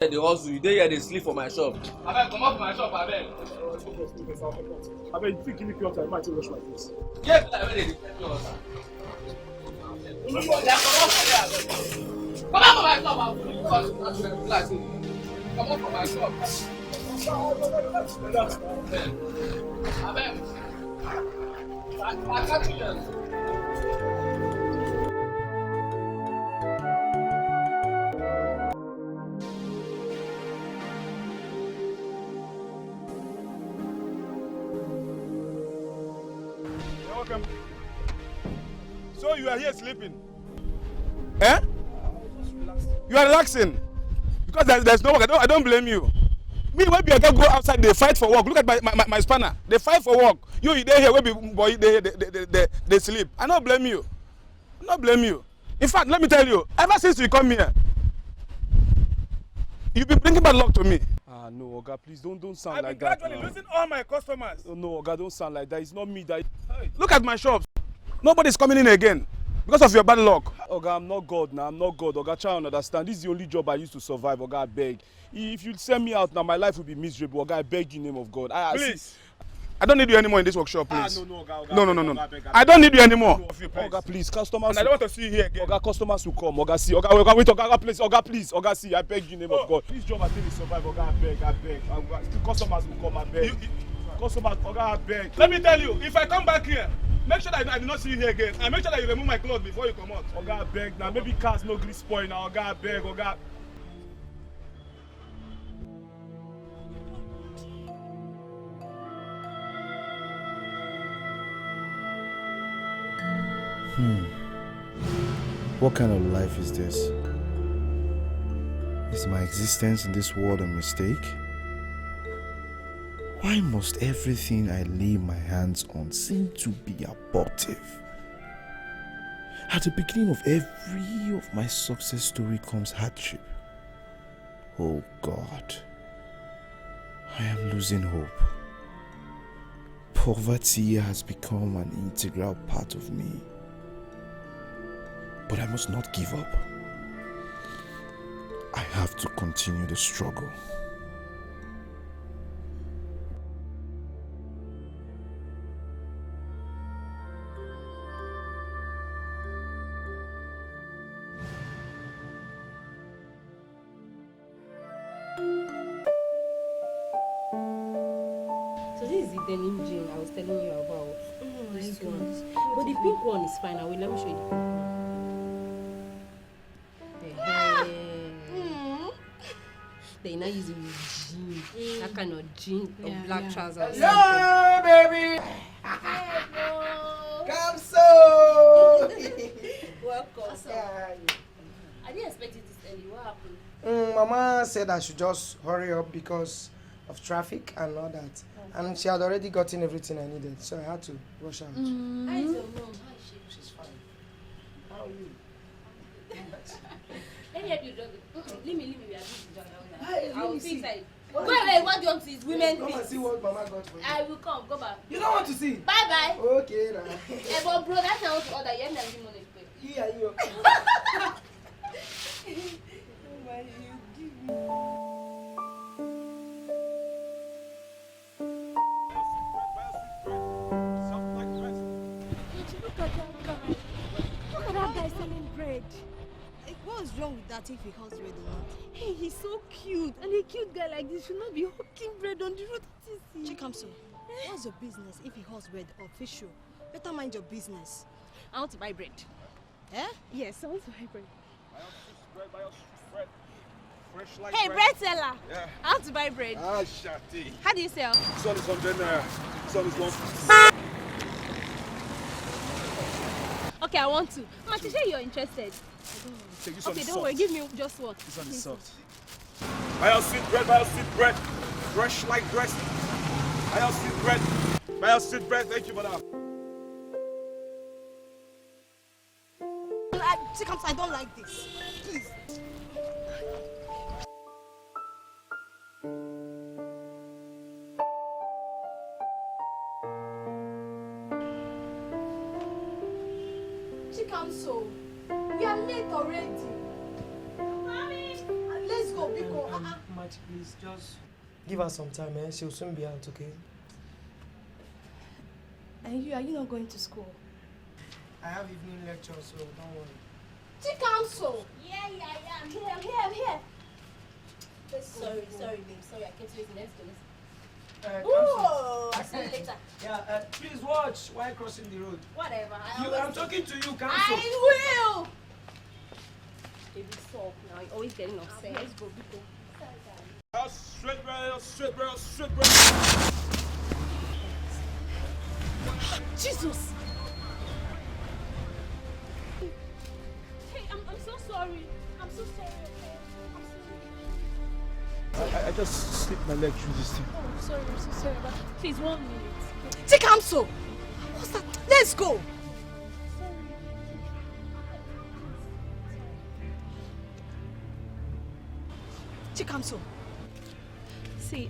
They hustle, you dey here dey sleep for my shop. Abeg comot for my shop abeg. Abeg, you fit give me pure time, I might wash my face. Get like wey dey defend me water. Oya comot for there abeg. Comot for my shop abeg. Comot for my shop. Abeg. I catch you there. Welcome. So you are here sleeping? Eh? You are relaxing? Because there's no work. I don't blame you. Me, when people go outside, they fight for work. Look at my spanner. They fight for work. You dey here, boy, they sleep. I don't blame you. I don't blame you. In fact, let me tell you, ever since you come here, you've been bringing bad luck to me. Ah no, Oga, please don't sound like that. I've been gradually losing all my customers. Oh, no, Oga, don't sound like that. It's not me that. Hey. Look at my shops. Nobody's coming in again because of your bad luck. Oga, I'm not God now. I'm not God. Oga, try and understand. This is the only job I used to survive. Oga, I beg. If you send me out now, my life will be miserable. Oga, I beg you in the name of God. Please. I don't need you anymore in this workshop, please. No, Oga. No. I don't need you anymore. Oga, please, customers. And I don't want to see you here again. Oga, customers will come. Oga, see. Oga, wait, Oga, please. Oga, please. Oga, see. I beg you in the name of God. This job I think will survive. Oga, I beg. The customers will come. I beg. Customers, Oga, I beg. Let me tell you, if I come back here, make sure that I do not see you here again. And make sure that you remove my clothes before you come out. Oga, I beg. Now, maybe cars no grease spoil now. Oga, I beg. Oga. What kind of life is this? Is my existence in this world a mistake? Why must everything I lay my hands on seem to be abortive? At the beginning of every of my success story comes hardship. Oh God, I am losing hope. Poverty has become an integral part of me. But I must not give up. I have to continue the struggle. So this is the denim jean I was telling you about. Oh my God. But the pink one is fine. Let me show you the pink one. They now using jean, that kind of jean or black trousers. Hello, baby. Come so. Welcome. I didn't expect it this early. What happened? Mama said I should just hurry up because of traffic and all that. Okay. And she had already gotten everything I needed, so I had to rush out. I don't know. How is she? She's fine. How are you? Let me help you drop it. Leave me. We are busy. I will see. Wait, what do you want to see? Women come and see what Mama got for you. I will come. Go back. You don't want to see? Bye. Okay, now. But bro, that's not what to order. You haven't given money to pay. Yeah, you. Look at that guy. Look at that guy selling bread. What's wrong with that if he has bread or not? Hey, he's so cute. And a cute guy like this should not be hawking bread on the road. Chikamso, what's your business if he has bread or fish show? Better mind your business. I want to buy bread. Eh? Yes, I want to buy bread. Fresh like hey, bread seller. Yeah. I want to buy bread. Ah, shati. How do you sell? This one is 100 naira. This one is 150. Okay, I want to. Ma, you say you're interested. Okay, don't worry. Give me just one. This one is soft. Buy your sweet bread. Fresh like bread. Buy your sweet bread. Thank you, madam. Chikamso, I don't like this. Please. Chikamso, we are late already. Mommy, let's go, Biko. Mati, please, just give her some time, eh? She'll soon be out, okay? And are you not going to school? I have evening lecture, so don't worry. To council? Yeah, I'm here. Sorry, babe. Sorry, I kept you waiting. Let's go. I'll see you later. Yeah, please watch while crossing the road. Whatever. I'm talking to you, cancel. I will! Baby, stop now. You're always getting upset. Let's go. Straight rail. Jesus! Hey, I'm so sorry. I'm so sorry, okay? I'm sorry. I just slipped my leg through this thing. Oh, sorry. I'm so sorry. But please, 1 minute. Take counsel. What's that? Let's go. Take counsel. See,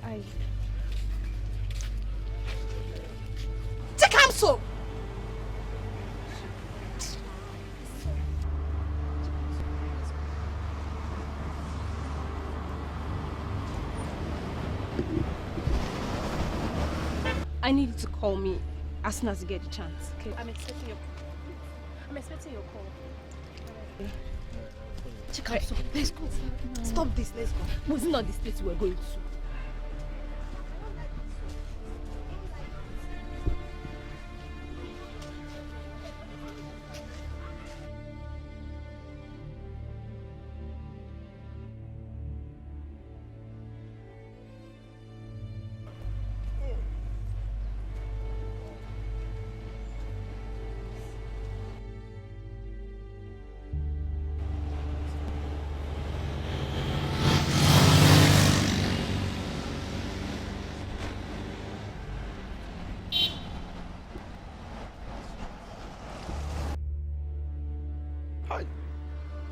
Take counsel. I need you to call me as soon as you get the chance. Okay? I'm expecting your call. Take counsel. Let's go. Stop this. Let's go. Was it not this place we were going to?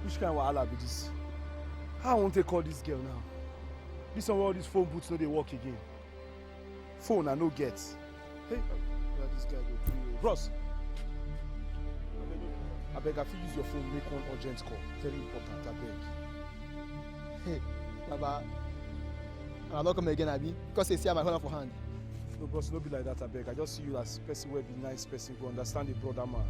Which kind of wahala be this? How I won't take call this girl now? This one where all these phone booths no dey work again. Phone I no get. Hey, where this guy go do? Bros, I beg I fit use your phone make one urgent call. Very important, I beg. Hey, Baba, I'm not coming again, Abi, because they see my phone for hand. No, bros, no be like that, I beg. I just see you as person where be nice person who understand the brother man.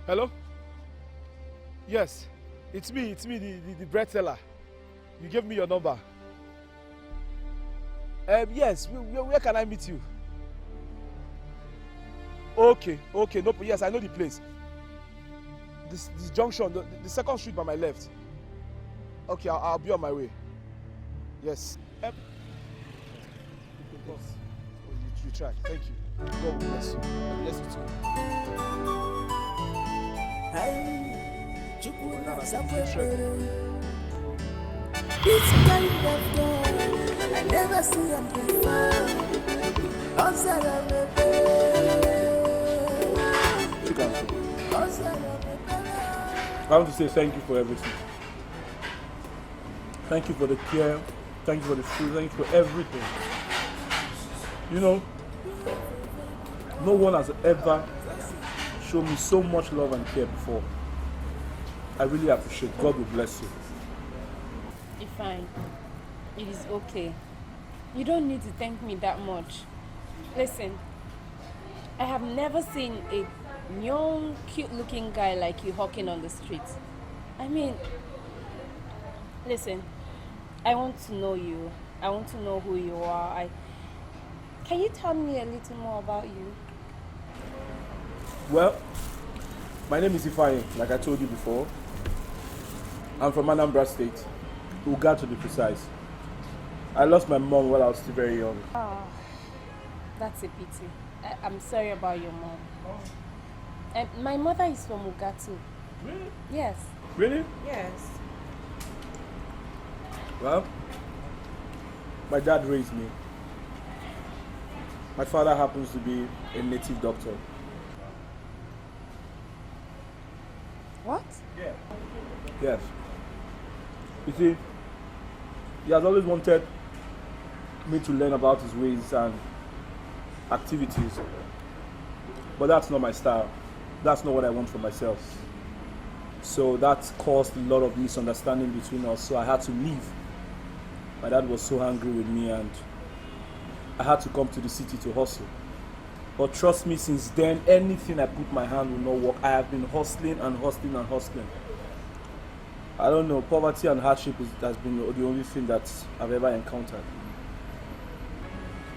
Hello? Yes, it's me, the bread seller. You gave me your number. Yes, where can I meet you? Okay, no, yes, I know the place. This junction, the second street by my left. Okay, I'll be on my way. Yes. You try, thank you. God bless you. God bless you too. This kind of girl I never see them before. I want to say thank you for everything. Thank you for the care. Thank you for the food. Thank you for everything. You know, no one has ever shown me so much love and care before. I really appreciate. God will bless you. Defying. It is okay. You don't need to thank me that much. Listen, I have never seen a young, cute-looking guy like you hawking on the street. I mean, listen, I want to know you. I want to know who you are. Can you tell me a little more about you? Well, my name is Defying, like I told you before. I'm from Anambra State, Uga to be precise. I lost my mom while I was still very young. Oh, that's a pity. I'm sorry about your mom. My mother is from Uga too. Really? Yes. Really? Yes. Well, my dad raised me. My father happens to be a native doctor. What? Yeah. Yes. You see, he has always wanted me to learn about his ways and activities. But that's not my style. That's not what I want for myself. So that caused a lot of misunderstanding between us, so I had to leave. My dad was so angry with me and I had to come to the city to hustle. But trust me, since then, anything I put my hand will not work. I have been hustling and hustling and hustling. I don't know, poverty and hardship has been the only thing that I've ever encountered.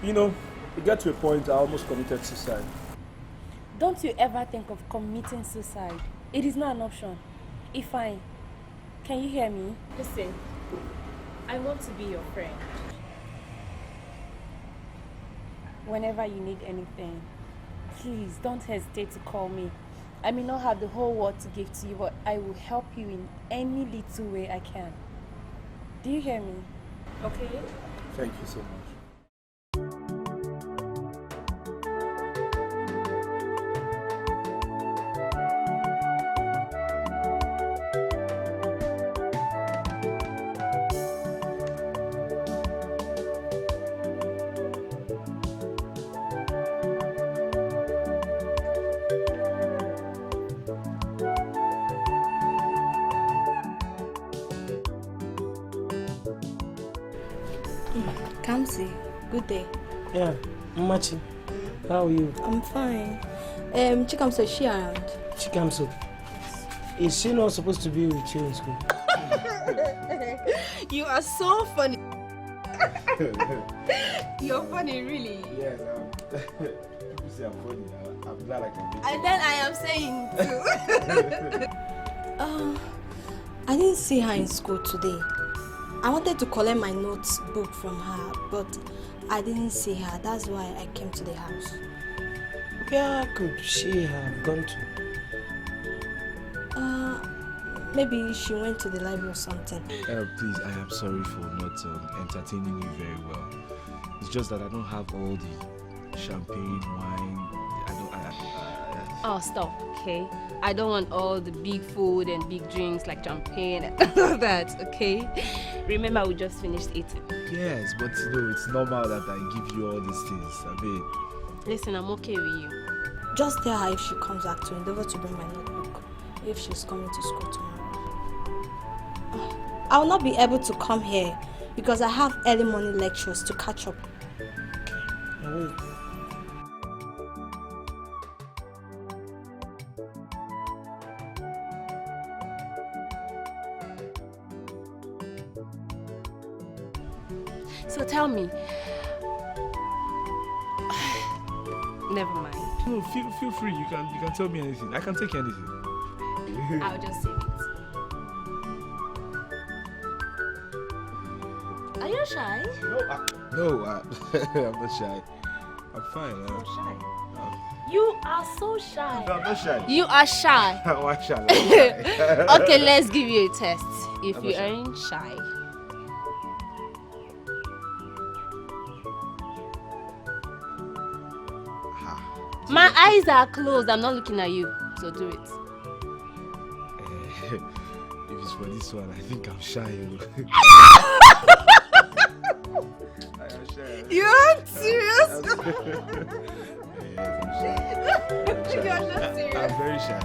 You know, it got to a point I almost committed suicide. Don't you ever think of committing suicide. It is not an option. Ifeanyi, can you hear me? Listen, I want to be your friend. Whenever you need anything, please don't hesitate to call me. I may not have the whole world to give to you, but I will help you in any little way I can. Do you hear me? Okay? Thank you so much. Kamsi, good day. Yeah, Machi, how are you? I'm fine. Chikamso, is she around? Chikamso, is she not supposed to be with you in school? You are so funny. You're funny, really. Yes, people say I'm funny. I'm glad I can be. And then I am saying too. I didn't see her in school today. I wanted to collect my notebook from her, but I didn't see her. That's why I came to the house. Where could she have gone to? Maybe she went to the library or something. Please, I am sorry for not entertaining you very well. It's just that I don't have all the champagne, wine. Oh, stop, okay? I don't want all the big food and big drinks like champagne and all that, okay? Remember, we just finished eating. Yes, but it's normal that I give you all these things. I mean, listen, I'm okay with you. Just tell her if she comes back to endeavor to bring my notebook, if she's coming to school tomorrow. I will not be able to come here because I have early morning lectures to catch up. Okay, So tell me. Never mind. no, feel free. You can tell me anything. I can take anything. I'll just save it. Are you shy? No, I'm not shy. I'm fine. You're shy. You are so shy. No, I'm not shy. You are shy. Why shy? Okay, let's give you a test. If you aren't shy. My eyes are closed. I'm not looking at you. So do it. If it's for this one, I think I'm shy. I am shy. You are serious? Yes, I'm shy. You are not serious. I'm very shy.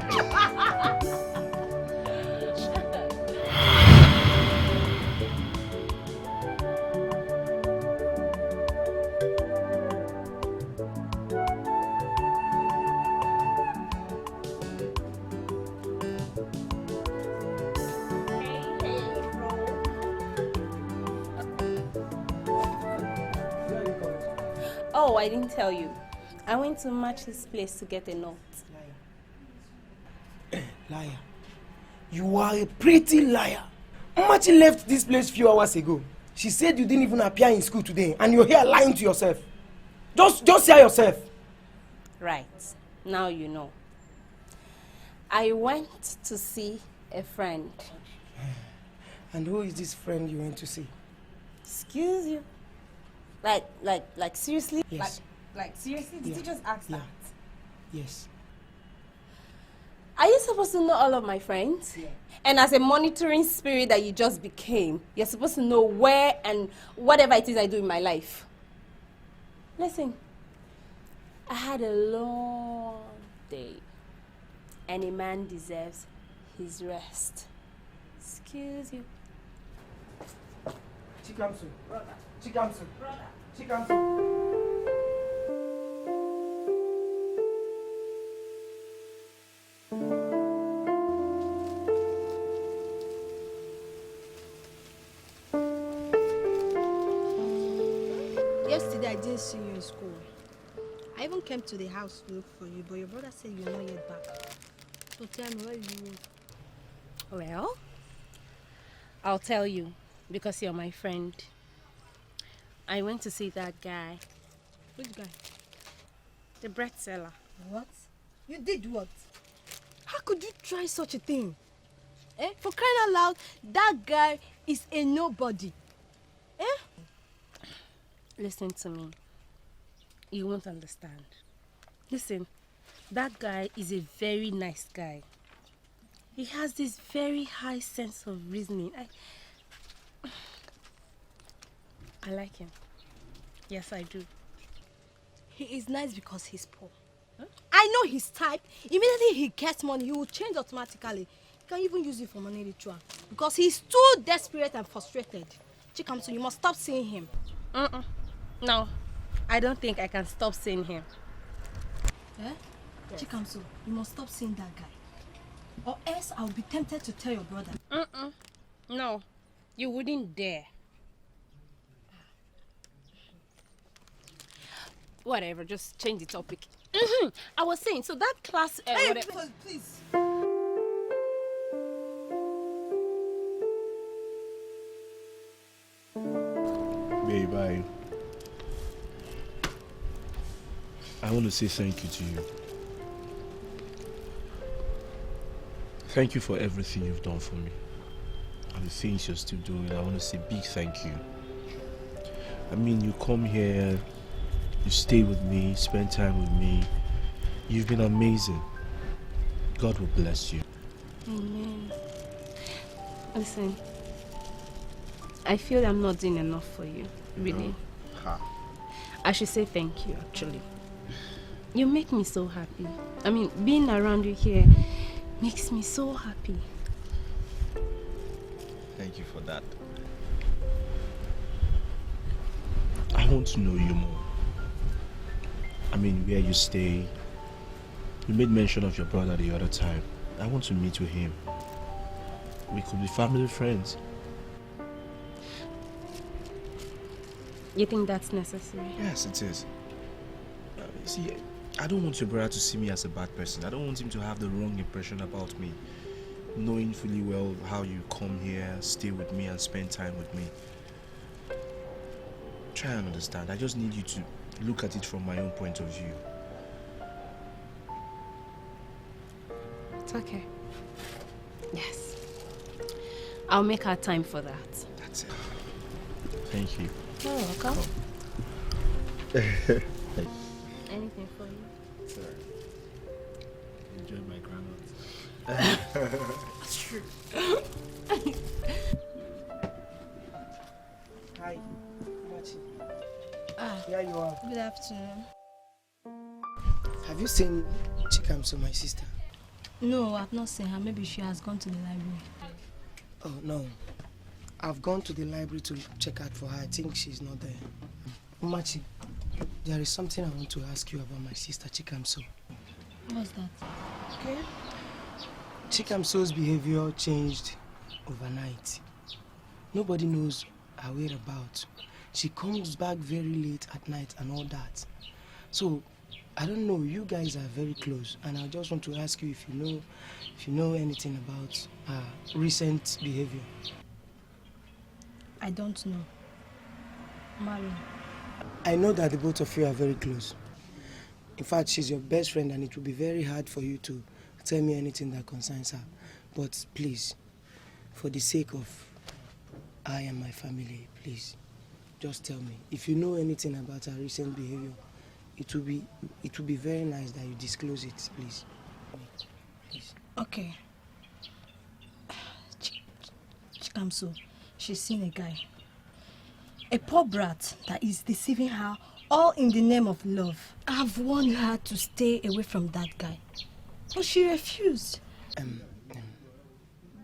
Oh, I didn't tell you. I went to Match's place to get a note. Liar. You are a pretty liar. Machi left this place few hours ago. She said you didn't even appear in school today and you're here lying to yourself. Just hear yourself. Right. Now you know. I went to see a friend. And who is this friend you went to see? Excuse you. Like seriously? Yes. Like, seriously? Did you just ask that? Yes. Are you supposed to know all of my friends? Yeah. And as a monitoring spirit that you just became, you're supposed to know where and whatever it is I do in my life. Listen, I had a long day, and a man deserves his rest. Excuse you. Chikamsu. Brother. Chikamsu. Brother. Chikamsu. Yesterday I didn't see you in school. I even came to the house to look for you, but your brother said you're not yet back. So tell me, where did you go? Well, I'll tell you, because you're my friend. I went to see that guy. Which guy? The bread seller. What? You did what? How could you try such a thing? For crying out loud, that guy is a nobody. Listen to me. You won't understand. Listen, that guy is a very nice guy. He has this very high sense of reasoning. I like him. Yes, I do. He is nice because he's poor. Huh? I know his type. Immediately he gets money, he will change automatically. He can even use it for money ritual. Because he's too desperate and frustrated. Chikamso, you must stop seeing him. No, I don't think I can stop seeing him. Yes. Chikamso, you must stop seeing that guy. Or else I'll be tempted to tell your brother. No, you wouldn't dare. Whatever, just change the topic. I was saying, so that class... hey, please. Babe, I want to say thank you to you. Thank you for everything you've done for me. And the things you're still doing. I want to say big thank you. I mean, you come here, you stay with me, spend time with me. You've been amazing. God will bless you. Amen. Listen, I feel I'm not doing enough for you, really. I should say thank you, actually. You make me so happy. I mean, being around you here makes me so happy. Thank you for that. I want to know you more. I mean, where you stay. You made mention of your brother the other time. I want to meet with him. We could be family friends. You think that's necessary? Yes, it is. See, I don't want your brother to see me as a bad person. I don't want him to have the wrong impression about me. Knowing fully well how you come here, stay with me and spend time with me. Try and understand. I just need you to look at it from my own point of view. It's okay. Yes. I'll make our time for that. That's it. Thank you. You're welcome. Anything for you? Sorry. Enjoy my granules. That's true. Hi. Here you are. Good afternoon. Have you seen Chikamso, my sister? No, I've not seen her. Maybe she has gone to the library. Oh, no. I've gone to the library to check out for her. I think she's not there. Umachi, there is something I want to ask you about my sister Chikamso. What's that? Okay. Chikamso's behavior changed overnight. Nobody knows her whereabouts. She comes back very late at night and all that. So, I don't know, you guys are very close, and I just want to ask you if you know anything about her recent behavior. I don't know. Marion. I know that the both of you are very close. In fact, she's your best friend, and it will be very hard for you to tell me anything that concerns her. But please, for the sake of I and my family, please, just tell me. If you know anything about her recent behavior, it will be very nice that you disclose it, please. Please. Okay. Chikamso, she's seen a guy. A poor brat that is deceiving her, all in the name of love. I've warned her to stay away from that guy, but she refused.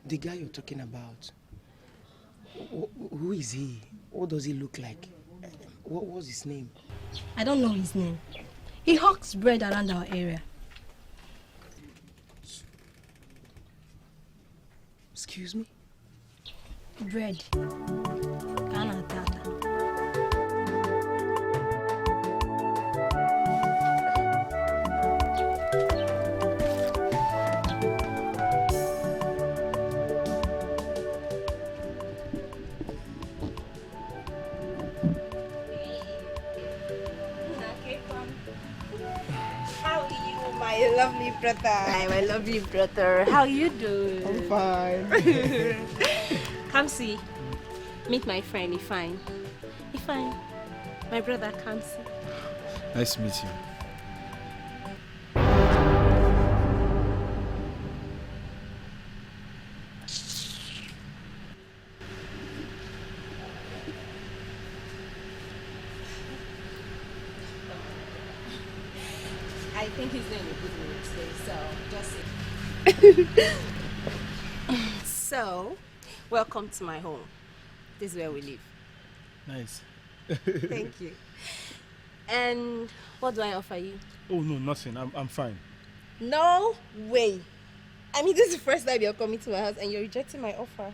The guy you're talking about, who is he? What does he look like? What was his name? I don't know his name. He hawks bread around our area. Excuse me? Bread. Kana tata. My lovely brother. Hi, my lovely brother. How you doing? I'm fine. Come see. Meet my friend, Defying. Defying. My brother, come see. Nice to meet you. I think he's in a good mood today, so just sit. So, welcome to my home. This is where we live. Nice. Thank you. And what do I offer you? Oh no, nothing. I'm fine. No way. I mean, this is the first time you're coming to my house and you're rejecting my offer.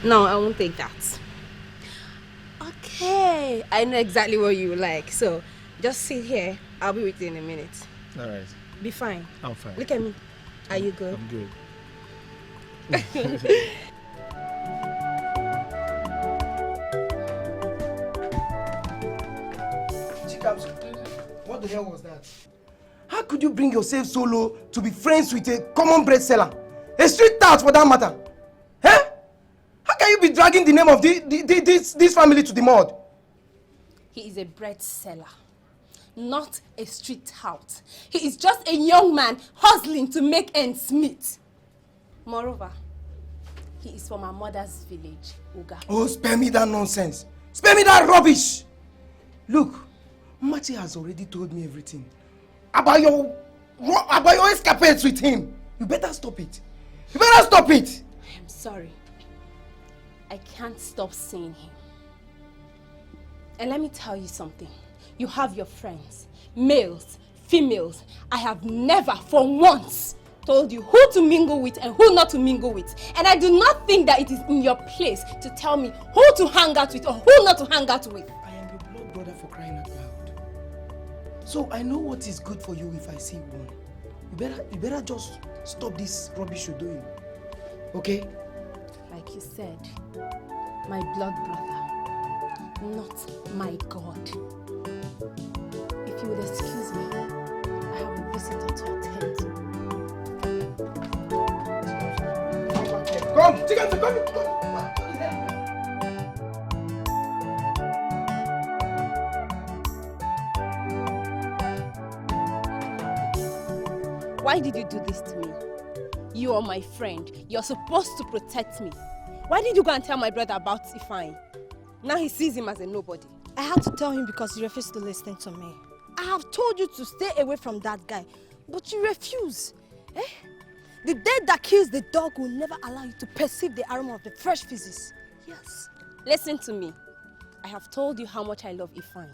No, I won't take that. Okay, I know exactly what you like. So, just sit here. I'll be with you in a minute. All right. Be fine. I'm fine. Look at me. Are you good? I'm good. What the hell was that? How could you bring yourself so low to be friends with a common bread seller? A street tout for that matter. Eh? How can you be dragging the name of this family to the mud? He is a bread seller, not a street tout. He is just a young man hustling to make ends meet. Moreover, he is from our mother's village, Uga. Oh, spare me that nonsense. Spare me that rubbish. Look, Mati has already told me everything about your escapades with him. You better stop it. You better stop it. I'm sorry. I can't stop seeing him. And let me tell you something. You have your friends, males, females. I have never for once told you who to mingle with and who not to mingle with. And I do not think that it is in your place to tell me who to hang out with or who not to hang out with. I am your blood brother, for crying out loud. So I know what is good for you if I see one. You better just stop this rubbish you're doing. Okay? Like you said, my blood brother, not my God. If you would excuse me, I have a visitor to attend to. Come, chicken, come. Why did you do this to me? You are my friend. You're supposed to protect me. Why did you go and tell my brother about Defying? Now he sees him as a nobody. I had to tell him because he refused to listen to me. I have told you to stay away from that guy, but you refuse. Eh? The dead that kills the dog will never allow you to perceive the aroma of the fresh feces. Yes. Listen to me. I have told you how much I love Defying,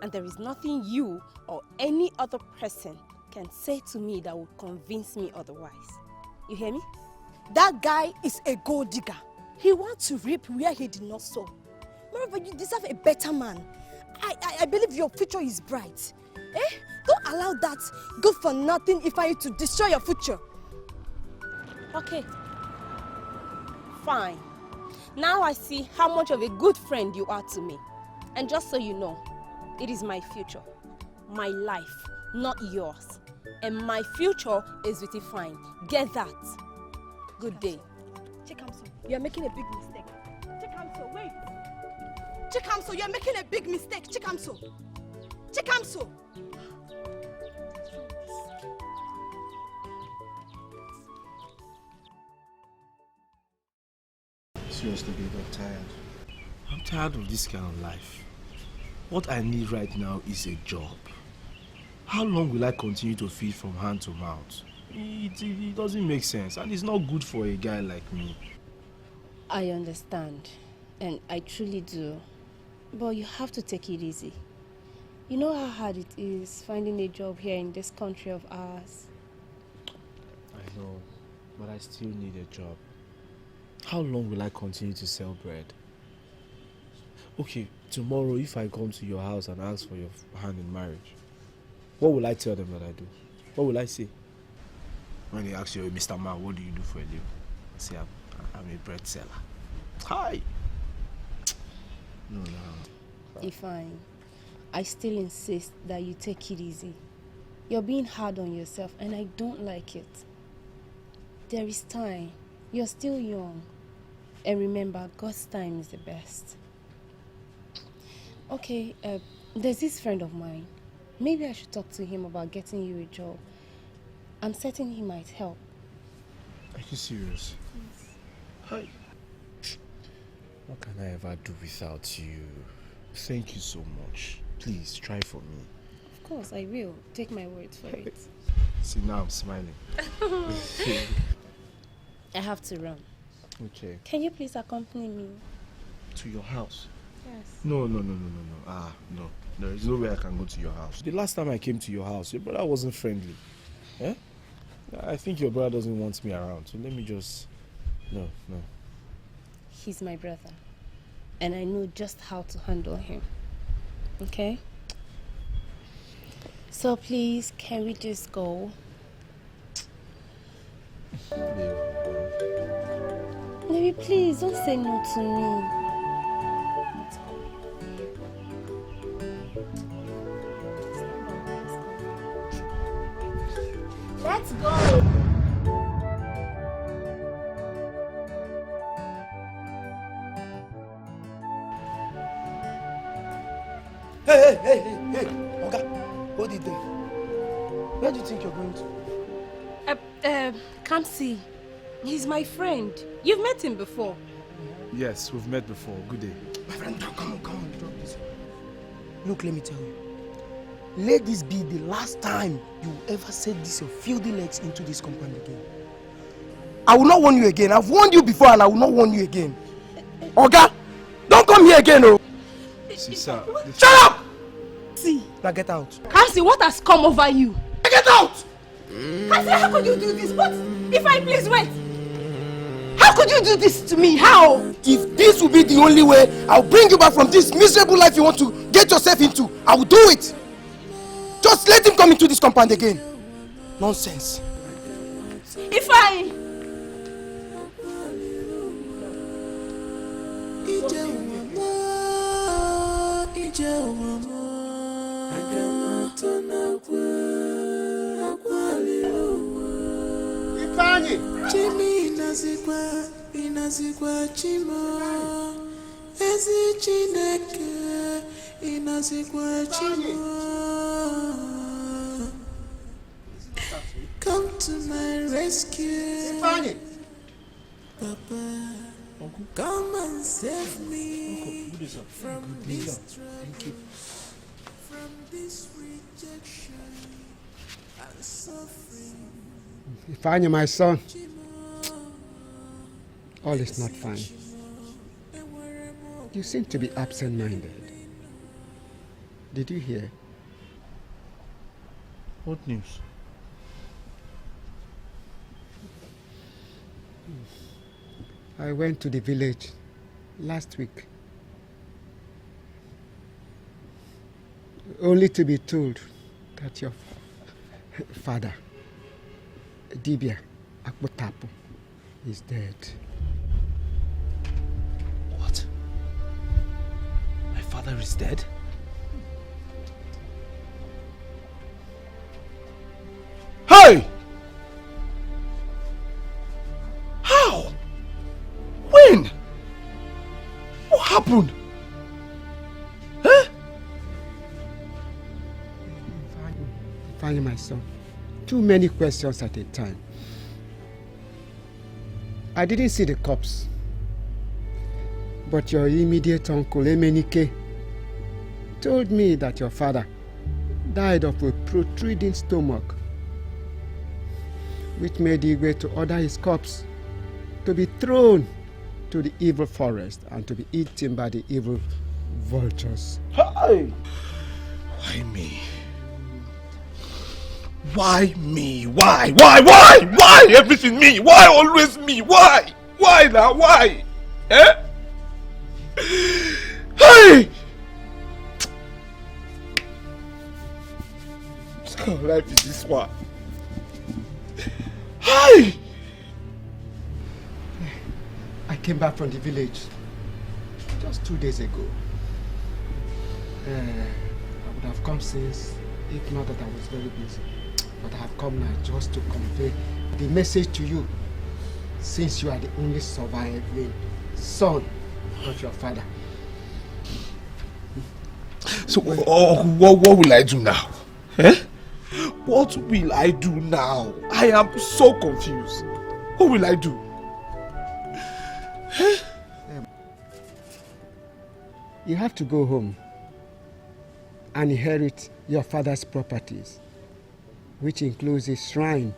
and there is nothing you or any other person can say to me that will convince me otherwise. You hear me? That guy is a gold digger. He wants to reap where he did not sow. Moreover, you deserve a better man. I believe your future is bright. Eh? Don't allow that good for nothing Ifeanyi to destroy your future. Okay. Fine. Now I see how much of a good friend you are to me. And just so you know, it is my future, my life, not yours. And my future is with Defying. Get that. Good day. Chikamso, you're making a big mistake. Chikamso, wait. Chikamso, you're making a big mistake. Chikamso. Chikamso. seriously, babe, I'm tired. I'm tired of this kind of life. What I need right now is a job. How long will I continue to feed from hand to mouth? It doesn't make sense, and it's not good for a guy like me. I understand, and I truly do. But you have to take it easy. You know how hard it is finding a job here in this country of ours. I know, but I still need a job. How long will I continue to sell bread? Okay, tomorrow if I come to your house and ask for your hand in marriage, what will I tell them that I do? What will I say? When they ask you, Mr. Man, what do you do for a living? I say, I'm a bread seller. Hi! No. Defying, I still insist that you take it easy. You're being hard on yourself and I don't like it. There is time. You're still young. And remember, God's time is the best. Okay, there's this friend of mine. Maybe I should talk to him about getting you a job. I'm certain he might help. Are you serious? Yes. Hi. What can I ever do without you? Thank you so much. Please, try for me. Of course, I will. Take my word for it. See, now I'm smiling. I have to run. Okay. Can you please accompany me? To your house? Yes. No. No. There is no way I can go to your house. The last time I came to your house, your brother wasn't friendly. Eh? I think your brother doesn't want me around, so let me just... No. He's my brother. And I know just how to handle him. Okay? So please, can we just go? Maybe please, don't say no to me. Let's go! Hey! Oga, what did they? Where do you think you're going to? Come see. He's my friend. You've met him before. Yes, we've met before. Good day. My friend, come on, drop this. Look, let me tell you. Let this be the last time you ever set this your filthy legs into this compound again. I will not warn you again. I've warned you before and I will not warn you again. Oga, don't come here again, oh! See, sir. Shut up! See. Now get out. Kamsi, what has come over you? Get out! Kamsi, how could you do this? What? If I please wait. How could you do this to me? How? If this will be the only way I'll bring you back from this miserable life you want to get yourself into, I will do it. Just let him come into this compound again. Nonsense. If I... Chimi inazikwa chimo ezi Chineke inazikwa chimo. Come to my rescue, Papa. Come and save me from this trouble, from this rejection and suffering. Ifeanyi, my son, all is not fine. You seem to be absent-minded. Did you hear? What news? I went to the village last week, only to be told that your father, Dibia Akpotapo, is dead. What? My father is dead? Hey! How? When? What happened? Huh? Ifeanyi, my son, too many questions at a time. I didn't see the corpse. But your immediate uncle, Emenike, told me that your father died of a protruding stomach, which made Igwe to order his corpse to be thrown to the evil forest and to be eaten by the evil vultures. Hey! Why me? Why me? Why? Why? Everything me? Why always me? Why? Why now? Why? Eh? Hey! What kind of life is this one? Hey! I came back from the village just 2 days ago. I would have come since, if not that I was very busy. But I have come now just to convey the message to you, since you are the only surviving son of your father. So, what will I do now? Eh? What will I do now? I am so confused. What will I do? You have to go home and inherit your father's properties, which includes a shrine,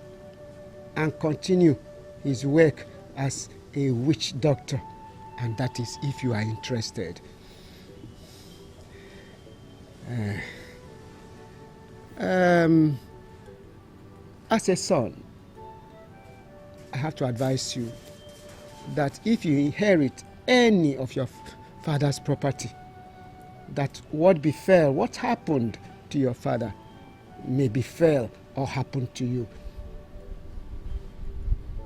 and continue his work as a witch doctor, and that is if you are interested. As a son, I have to advise you that if you inherit any of your father's property, that what happened to your father may befell or happen to you.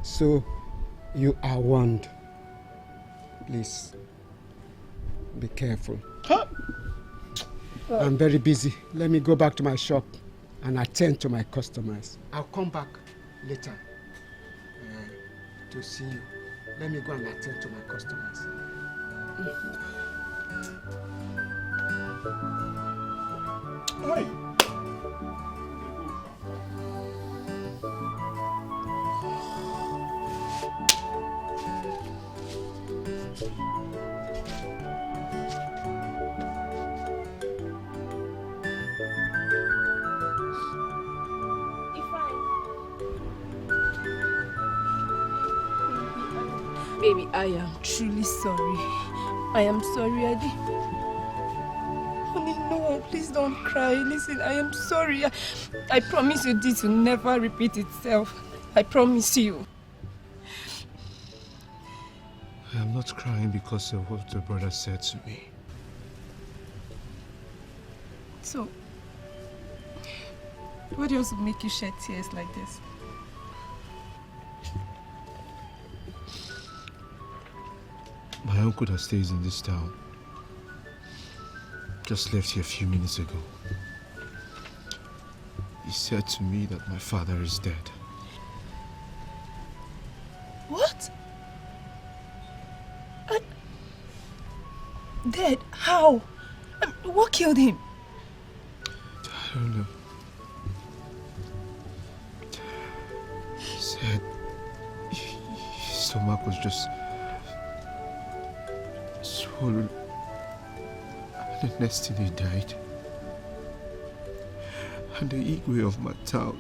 So you are warned. Please be careful. Huh? I'm very busy. Let me go back to my shop and attend to my customers. I'll come back later to see you. Let me go and attend to my customers. Hi. Baby, I am truly sorry. I am sorry, Adi. Honey, no, please don't cry. Listen, I am sorry. I promise you this will never repeat itself. I promise you. I am not crying because of what the brother said to me. So, what else will make you shed tears like this? My uncle that stays in this town just left here a few minutes ago. He said to me that my father is dead. What? Dead? How? What killed him? I don't know. He said his stomach was just swollen, and the next thing he died. And the Igwe of my town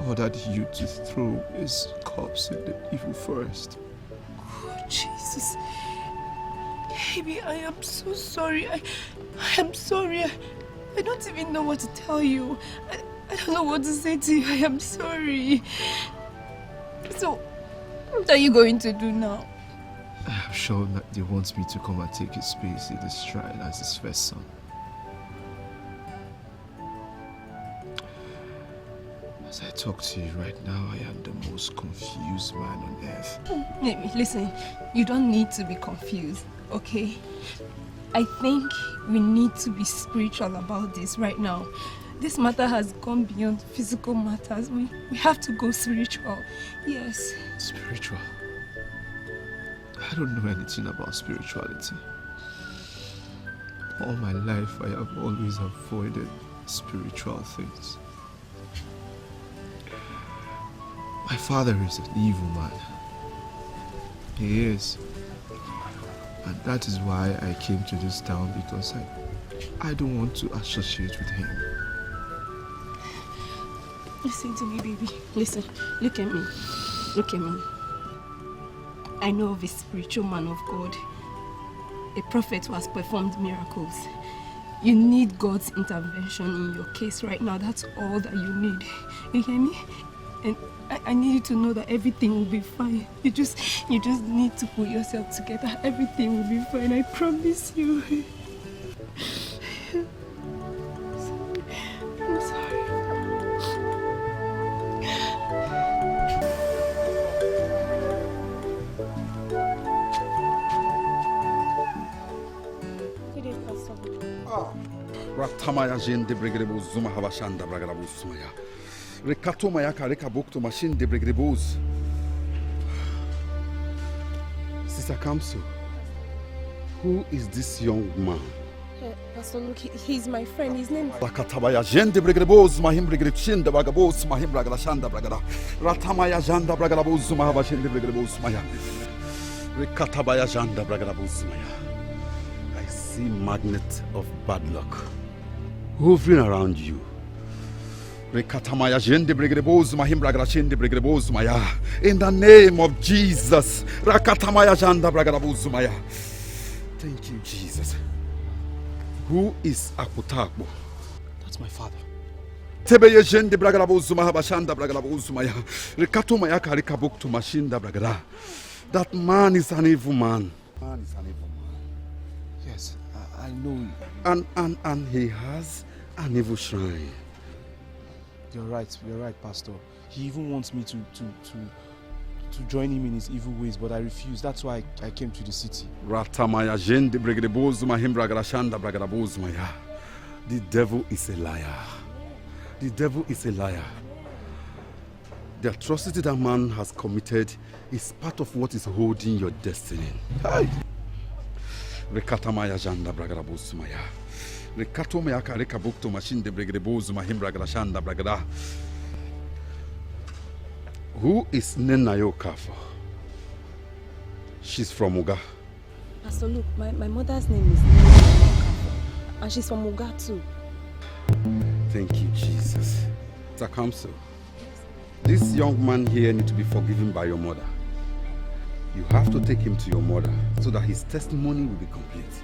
ordered you to throw his corpse in the evil forest. Oh, Jesus. Baby, I am so sorry. I am sorry. I don't even know what to tell you. I don't know what to say to you. I am sorry. So, what are you going to do now? I'm sure that they want me to come and take his space in this shrine as his first son. As I talk to you right now, I am the most confused man on earth. Listen, you don't need to be confused, okay? I think we need to be spiritual about this right now. This matter has gone beyond physical matters. We have to go spiritual. Yes. Spiritual? I don't know anything about spirituality. All my life, I have always avoided spiritual things. My father is an evil man. He is. And that is why I came to this town, because I don't want to associate with him. Listen to me, baby. Listen, look at me. Look at me. I know of a spiritual man of God, a prophet who has performed miracles. You need God's intervention in your case right now. That's all that you need. You hear me? And I need you to know that everything will be fine. You just need to put yourself together. Everything will be fine. I promise you. I'm sorry. Ratamaya jende bregrebo zuma habashanda bragrabo sumaya. Rekatoma yaka rekabokto machine de bregrebos. Sister Kamso, who is this young man? Pastor Luke, he's my friend. His name is... Rakatabaya jende bregrebos mahim bregrechin de bagabos mahim bragrashanda bragada. Ratamaya janda bragrabos zuma habashende bregrebos maya. Rekatabaya janda bragrabos maya. I see magnet of bad luck hovering around you. In the name of Jesus. Thank you, Jesus. Who is Akutakbo? That's my father. That man is an evil man. Yes, I know. And he has an evil shrine. You're right, Pastor. He even wants me to join him in his evil ways, but I refuse. That's why I came to the city. The devil is a liar. The devil is a liar. The atrocity that man has committed is part of what is holding your destiny. Rekatamaya janda bragarabusumaya. Rekatomaya karekabukto machine de bregrebos mahimbra grashanda bragada. Who is Nenayo Kafo? She's from Uga. Pastor Luke, my mother's name is Nenayo, and she's from Uga too. Thank you, Jesus. Takamso, this young man here needs to be forgiven by your mother. You have to take him to your mother so that his testimony will be complete.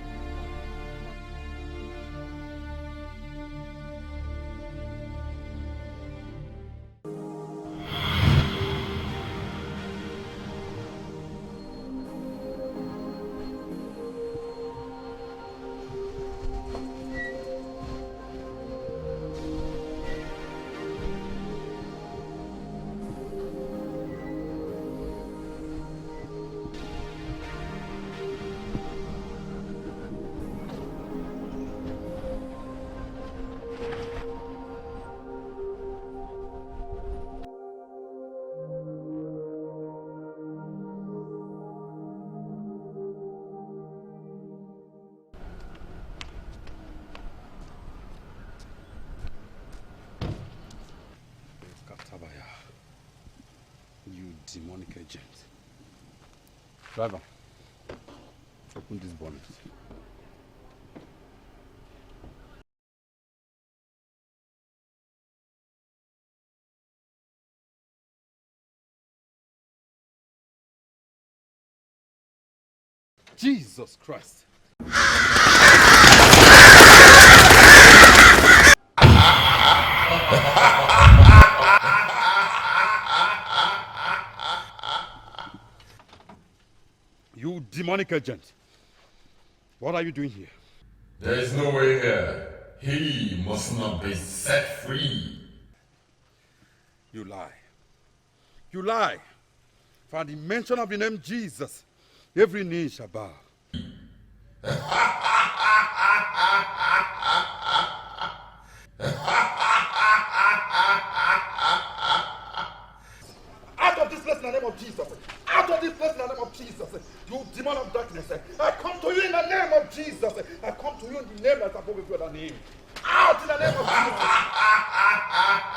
You demonic agent. Driver, open this bonnet. Jesus Christ. You demonic agent. What are you doing here? There is no way here. He must not be set free. You lie. You lie. For the mention of the name Jesus, every knee shall bow. Out of this place in the name of Jesus. Out of this place in the name of Jesus. You demon of darkness. I come to you in the name of Jesus. I come to you in the name that's above every other name. Out in the name of Jesus.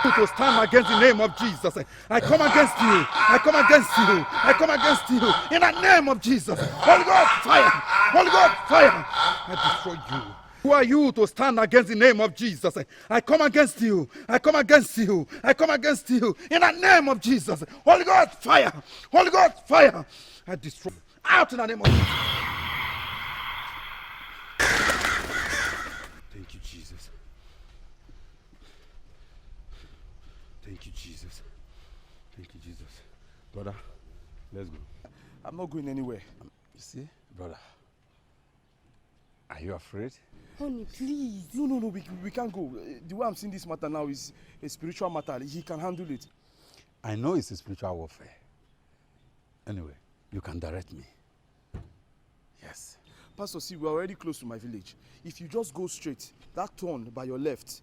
to stand against the name of Jesus. I come against you. I come against you. I come against you. In the name of Jesus. Holy God, fire. Holy God, fire. I destroy you. Who are you to stand against the name of Jesus? I come against you. I come against you. I come against you. In the name of Jesus. Holy God, fire. Holy God, fire. I destroy you. Out in the name of Jesus. Thank you, Jesus. Thank you, Jesus. Thank you, Jesus. Brother, let's go. I'm not going anywhere. You see, brother, are you afraid? Honey, please. No, we can't go. The way I'm seeing this matter now is a spiritual matter. He can handle it. I know it's a spiritual warfare. Anyway, you can direct me. Yes. Pastor, see, we're already close to my village. If you just go straight, that turn by your left,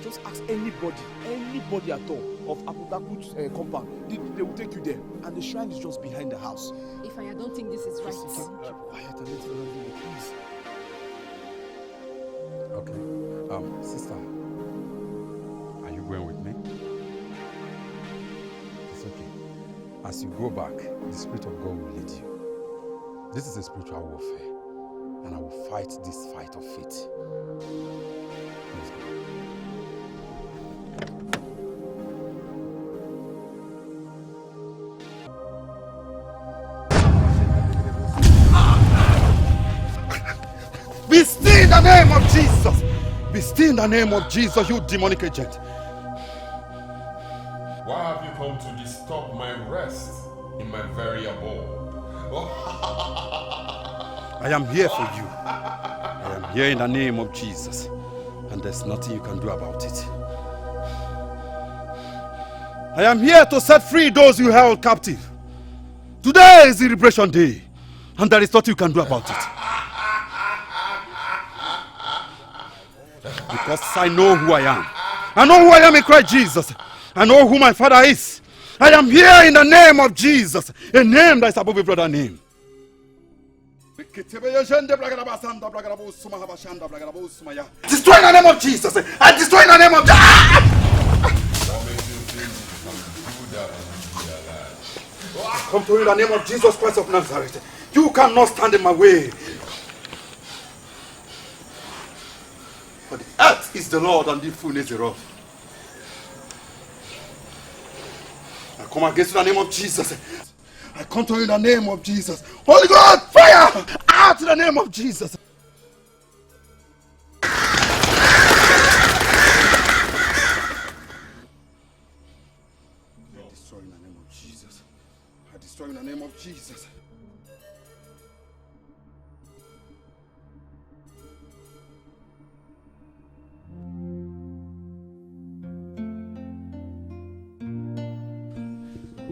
just ask anybody at all of Abudaku's compound. They will take you there. And the shrine is just behind the house. If I don't think this is right. Keep quiet and let me run you, please. Okay. Sister, are you going with me? It's okay. As you go back, the Spirit of God will lead you. This is a spiritual warfare, and I will fight this fight of faith. Let's go. Be still in the name of Jesus. Be still in the name of Jesus, you demonic agent. Why have you come to disturb my rest in my very abode? I am here for you. I am here in the name of Jesus. And there's nothing you can do about it. I am here to set free those you held captive. Today is the liberation day. And there is nothing you can do about it. Because I know who I am. I know who I am in Christ Jesus. I know who my Father is. I am here in the name of Jesus. A name that is above every other name. Destroy in the name of Jesus. I destroy in the name of Come to you in the name of Jesus Christ of Nazareth. You cannot stand in my way. For the earth is the Lord and the fullness thereof. I come against you in the name of Jesus. I come to you in the name of Jesus. Holy God, fire! Out in the name of Jesus. I destroy in the name of Jesus. I destroy in the name of Jesus.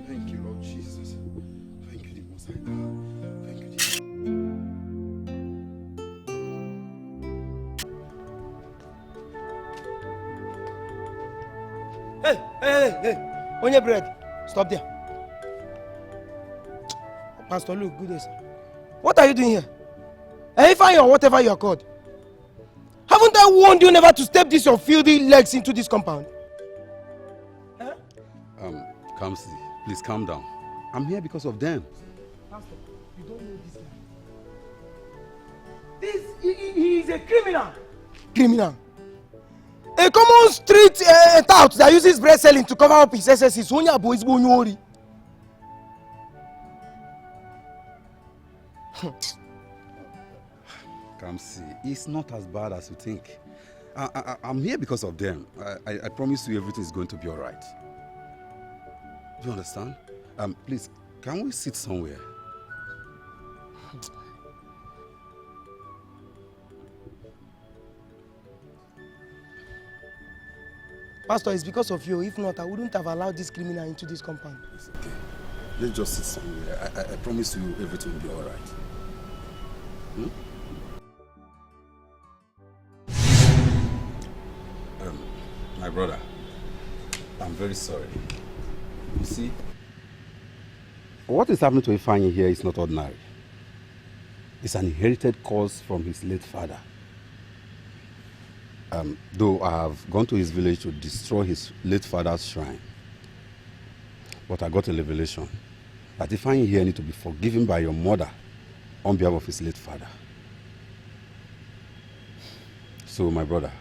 Thank you, Lord Jesus. Thank you, the Most High God. Thank you, Jesus. Hey. On your bread. Stop there. Pastor Luke, good day, sir. What are you doing here? Defying or whatever you are called. Haven't I warned you never to step your filthy legs into this compound? Kamsi, please calm down. I'm here because of them. Pastor, you don't know this guy. He is a criminal. Criminal. A common street tout that uses bread selling to cover up his excesses. Kamsi, it's not as bad as you think. I'm here because of them. I promise you everything is going to be all right. Do you understand? Please, can we sit somewhere? Pastor, it's because of you. If not, I wouldn't have allowed this criminal into this compound. It's okay. Let's just sit somewhere. I promise you everything will be all right. My brother, I'm very sorry. You see, what is happening to Defying here is not ordinary. It's an inherited curse from his late father. Though I have gone to his village to destroy his late father's shrine, but I got a revelation that Defying here need to be forgiven by your mother on behalf of his late father. So, my brother,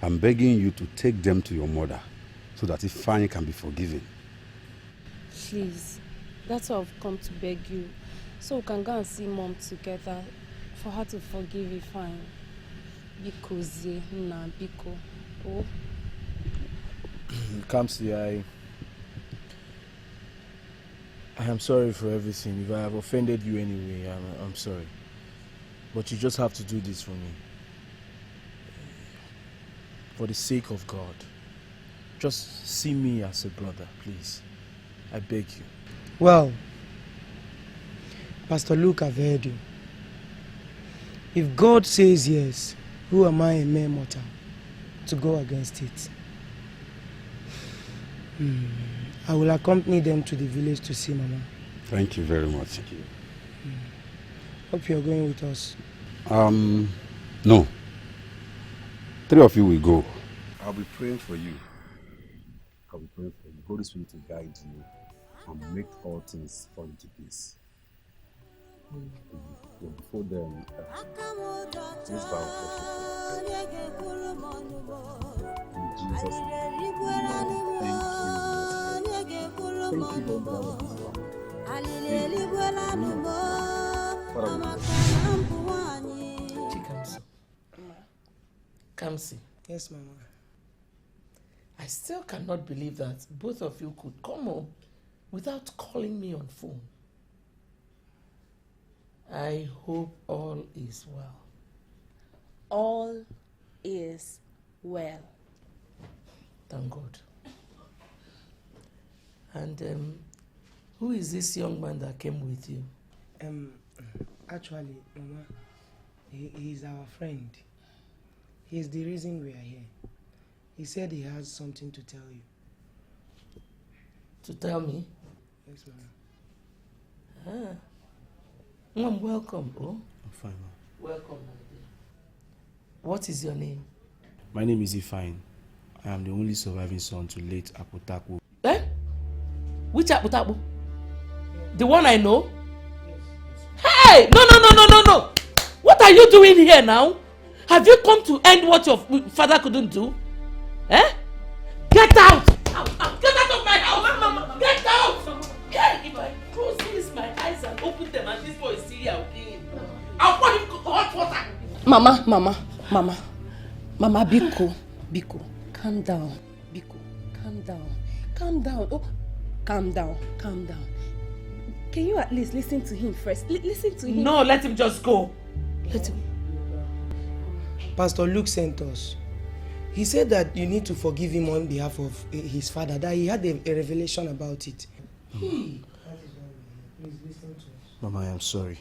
I'm begging you to take them to your mother so that Defying can be forgiven. Please, that's why I've come to beg you, so we can go and see Mom together for her to forgive Defying. Because na biko. Oh. Kamsi, I am sorry for everything. If I have offended you anyway, I'm sorry. But you just have to do this for me. For the sake of God. Just see me as a brother, please. I beg you. Well, Pastor Luke, I've heard you. If God says yes, who am I, a mere mortal, to go against it? I will accompany them to the village to see Mama. Thank you very much. Hope you're going with us. No. 3 of you will go. I'll be praying for you. I'll be praying for you. Holy Spirit to guide you and make all things fall into peace. Before them, please bow for in Jesus' name. Thank you, Lord. Kamsi. Yes, Mama. I still cannot believe that both of you could come home without calling me on phone. I hope all is well. All is well. Thank God. And who is this young man that came with you? Actually, Mama, he's our friend. He's the reason we are here. He said he has something to tell you. To tell me? Yes, Mama. Mom, welcome. Oh? I'm fine, Mom. Welcome, my dear. What is your name? My name is Defying. I am the only surviving son to late Apotaku. Eh? Which Apotaku? The one I know? Hey! No! What are you doing here now? Have you come to end what your father couldn't do? Eh? Get out! Get out of my house! Mama. Get out! Yeah, if I close my eyes and open them and this boy is still here, I'll pour him hot water. Mama, Biko, calm down. Biko, calm down. Oh, calm down. Can you at least listen to him first? Listen to him. No, let him just go. Let him. Pastor Luke sent us. He said that you need to forgive him on behalf of his father, that he had a revelation about it. Please listen to us. Mama, I am sorry.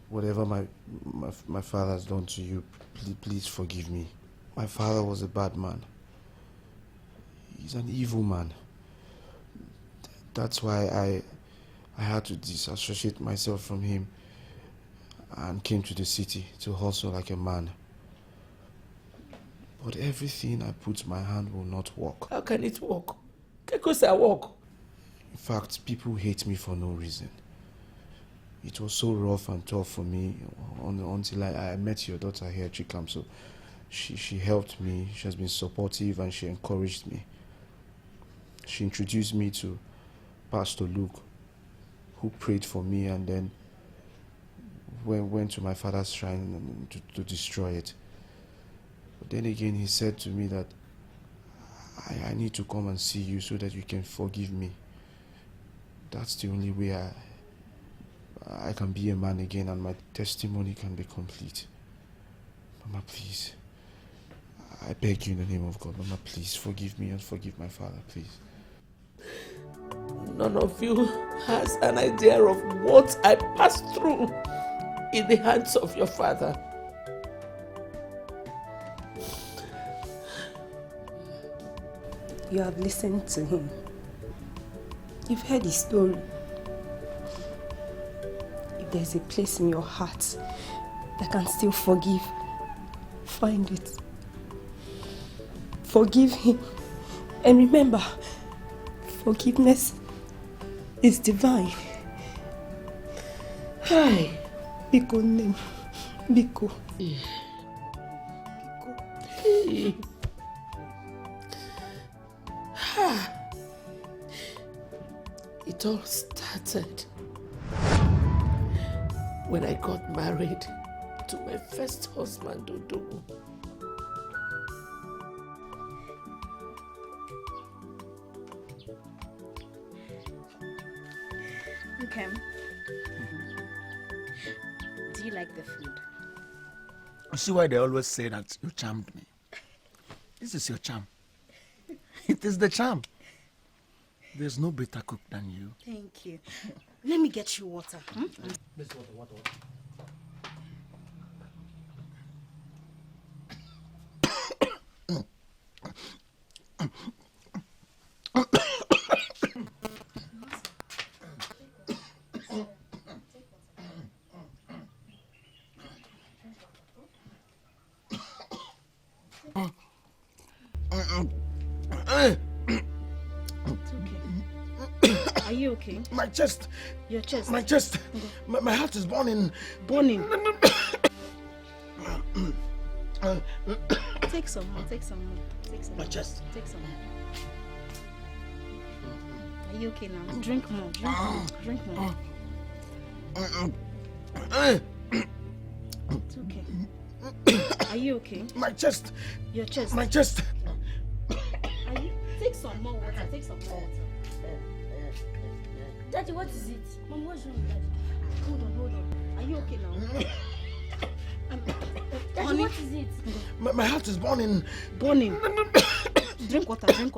Whatever my father has done to you, please forgive me. My father was a bad man. He's an evil man. That's why I had to disassociate myself from him and came to the city to hustle like a man. But everything I put my hand will not work. How can it work? Because I work. In fact, people hate me for no reason. It was so rough and tough for me until I met your daughter here, Chikam. So she helped me, she has been supportive and she encouraged me. She introduced me to Pastor Luke, who prayed for me and then went to my father's shrine to destroy it. But then again, he said to me that I need to come and see you so that you can forgive me. That's the only way I can be a man again and my testimony can be complete. Mama, please. I beg you in the name of God, Mama, please forgive me and forgive my father, please. None of you has an idea of what I passed through in the hands of your father. You have listened to him. You've heard his story. If there's a place in your heart that can still forgive find it. Forgive him. And remember, forgiveness is divine. Hi. Biko name. Biko. Hey. It all started when I got married to my first husband, Dodo. Okay. Do you like the food? You see why they always say that you charmed me? This is your charm. It is the charm. There's no better cook than you. Thank you. Let me get you water. This water. Are you okay? My chest. Your chest? My chest. My heart is burning. Burning? Take some more. Take some more. Take some My more. chest. Take some more. Are you okay now? Drink more. Drink more. It's okay. Are you okay? My chest. Your chest? My chest. Are you? Take some more water. Take some more water. Daddy, what is it? Mom, what's wrong with Daddy? Hold on. Are you okay now? Daddy, honey, what is it? My heart is burning. Burning. Drink water. Daddy,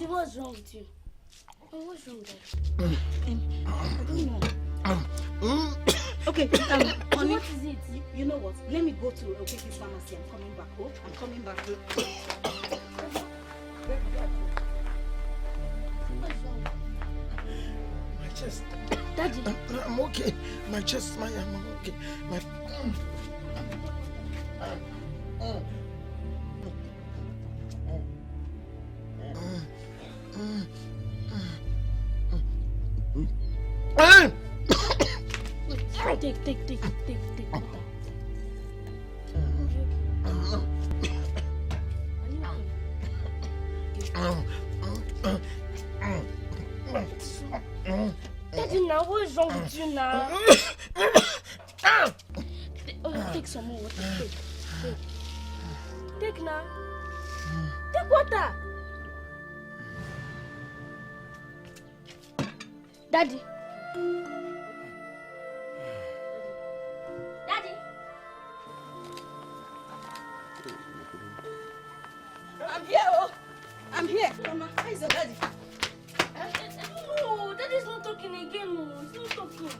what's wrong with you? What's wrong with Daddy? I don't know. Okay, honey, what is it? You know what? Let me go to Okeke's pharmacy. I'm coming back. Oh, I'm coming back. My chest. Daddy. I'm okay. My chest. I'm okay. Take. Daddy, now what is wrong with you now? Take some more water. Take now. Take water. Daddy. I'm here. Mama, where is your daddy? I don't know. Daddy's not talking again. He's not talking.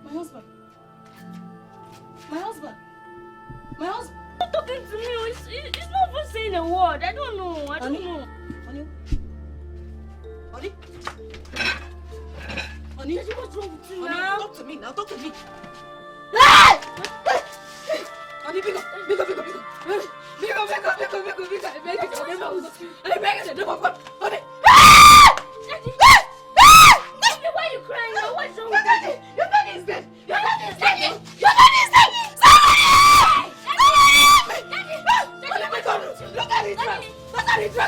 My husband. He's not talking to me. He's not even saying a word. I don't know. Honey? Daddy, what's wrong with you now? Talk to me. Hey! Honey, big up. Daddy, why are you crying now? What's wrong with Daddy? Your daddy is dead. Somebody! Look at his dress. Somebody help me!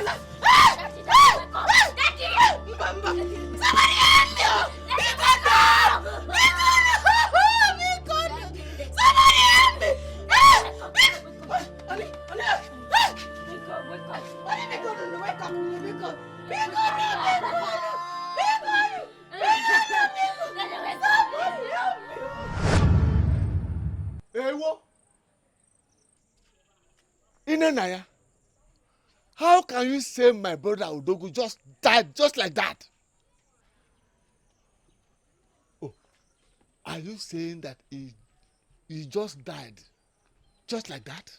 Inenaya, how can you say my brother Udogu just died just like that? Oh, are you saying that he just died just like that?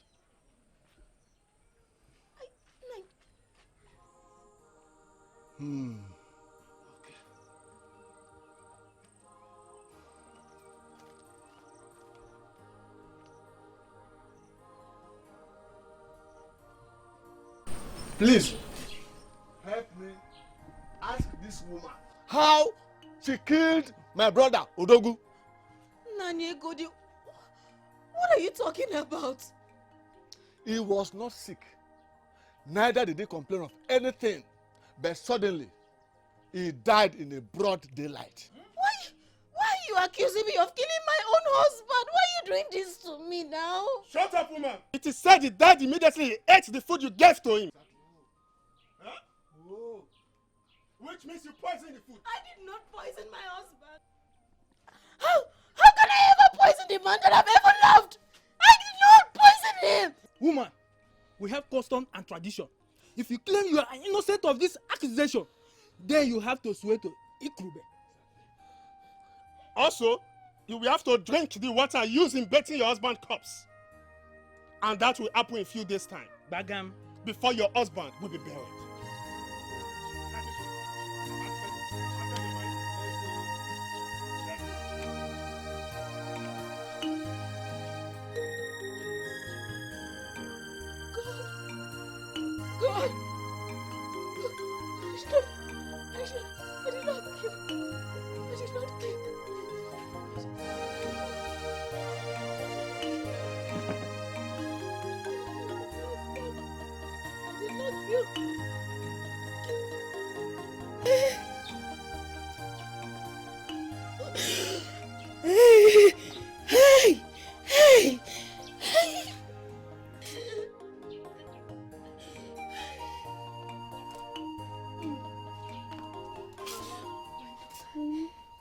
Please, help me ask this woman how she killed my brother, Odogu. Nani Egodi, what are you talking about? He was not sick. Neither did he complain of anything. But suddenly, he died in a broad daylight. Why are you accusing me of killing my own husband? Why are you doing this to me now? Shut up, woman. It is said he died immediately he ate the food you gave to him. Huh? Oh. Which means you poisoned the food. I did not poison my husband. How can I ever poison the man that I've ever loved? I did not poison him. Woman, we have custom and tradition. If you claim you are innocent of this accusation, then you have to swear to Ikrube. Also, you will have to drink the water used in bathing your husband's corpse. And that will happen in a few days' time. Bagam. Before your husband will be buried. God! I did not kill. I did not kill. Hey!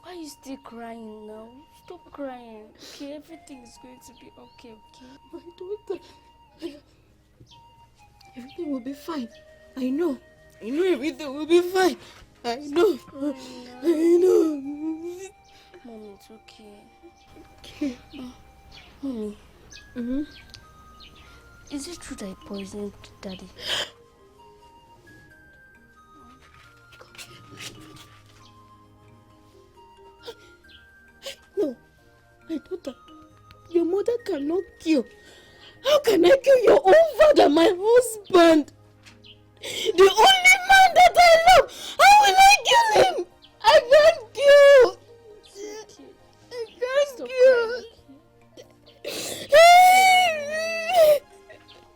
Why are you still crying now? Stop crying. Okay, everything is going to be okay, okay? My daughter. Everything will be fine. I know everything will be fine. I know. Mommy, it's okay. Okay. Mommy. Mm-hmm. Is it true that I poisoned Daddy? No, my daughter, your mother cannot kill. How can I kill your own father, my husband? The only man that I love. How will I kill him? I can't kill. I can't kill.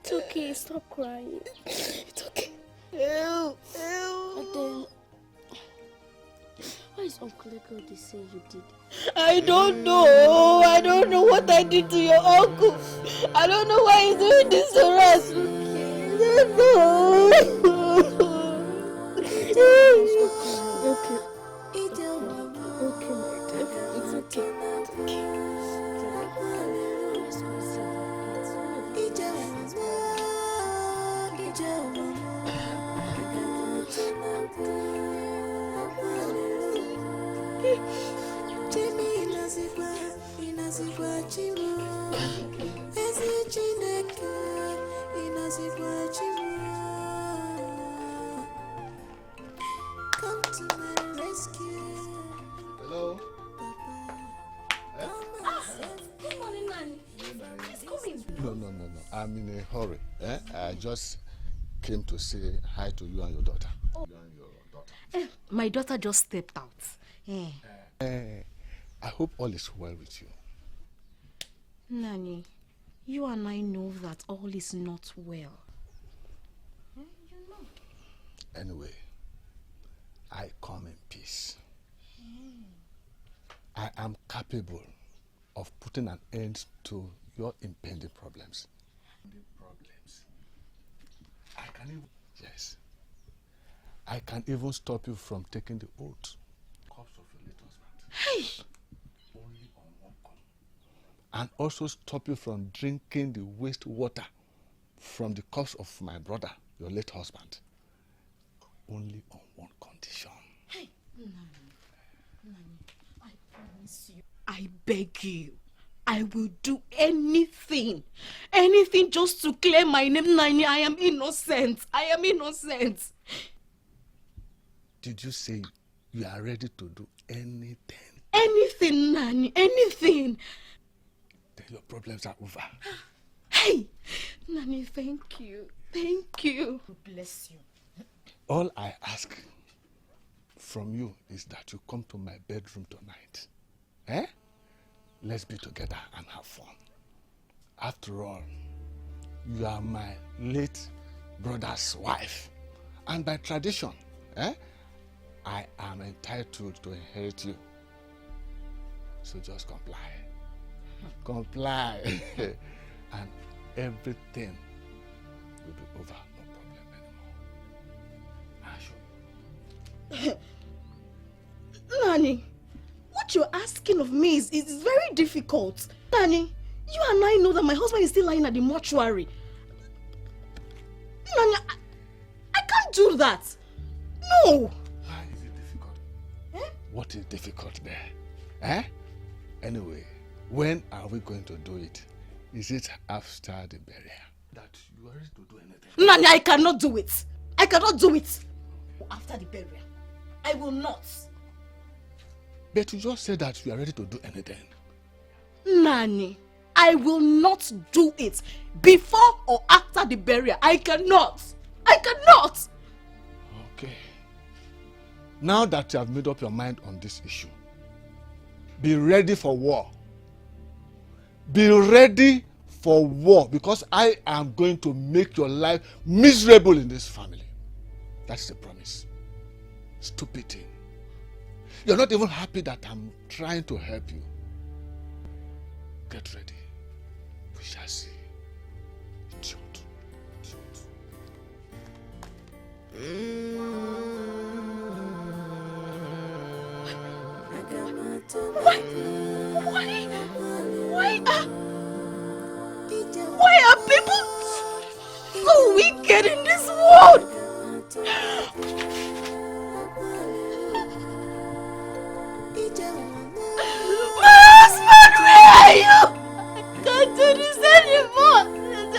It's okay, stop crying. It's okay. And then, why is Uncle Eko they say you did? I don't know. I don't know what I did to your uncle. I don't know why he's doing this to us. I don't know. Okay. Okay, my dear. It's okay. Come to my rescue. Hello? Good morning, Nanny. He's coming. No. I'm in a hurry. I just came to say hi to you and your daughter. Oh. You and your daughter. My daughter just stepped out. I hope all is well with you. Nanny, you and I know that all is not well. You know. Anyway, I come in peace. I am capable of putting an end to your impending problems. I can even stop you from taking the oath. Corpse of your late husband. Hey! Only on one call. And also stop you from drinking the wastewater from the corpse of my brother, your late husband. Only on one condition. Hey! Nanny, I promise you. I beg you. I will do anything just to clear my name, Nanny. I am innocent. Did you say you are ready to do anything? Anything, Nanny, anything. Then your problems are over. Hey! Nani, thank you. Thank you. Bless you. All I ask from you is that you come to my bedroom tonight. Eh? Let's be together and have fun. After all, you are my late brother's wife. And by tradition, I am entitled to inherit you. So just comply. Comply. And everything will be over. No problem anymore. Nani, what you're asking of me is very difficult. Nani, you and I know that my husband is still lying at the mortuary. Nani, I can't do that. No. Why is it difficult? What is difficult there? Anyway, when are we going to do it? Is it after the burial? That you are ready to do anything? Nani, I cannot do it. I cannot do it. After the burial, I will not. But you just said that you are ready to do anything. Nani, I will not do it before or after the burial. I cannot. I cannot. Okay. Now that you have made up your mind on this issue, be ready for war. Be ready for war, because I am going to make your life miserable in this family. That's the promise. Stupid thing. You're not even happy that I'm trying to help you. Get ready. We shall see. Idiot. Why are people so wicked in this world? Husband, where are you? I can't do this anymore.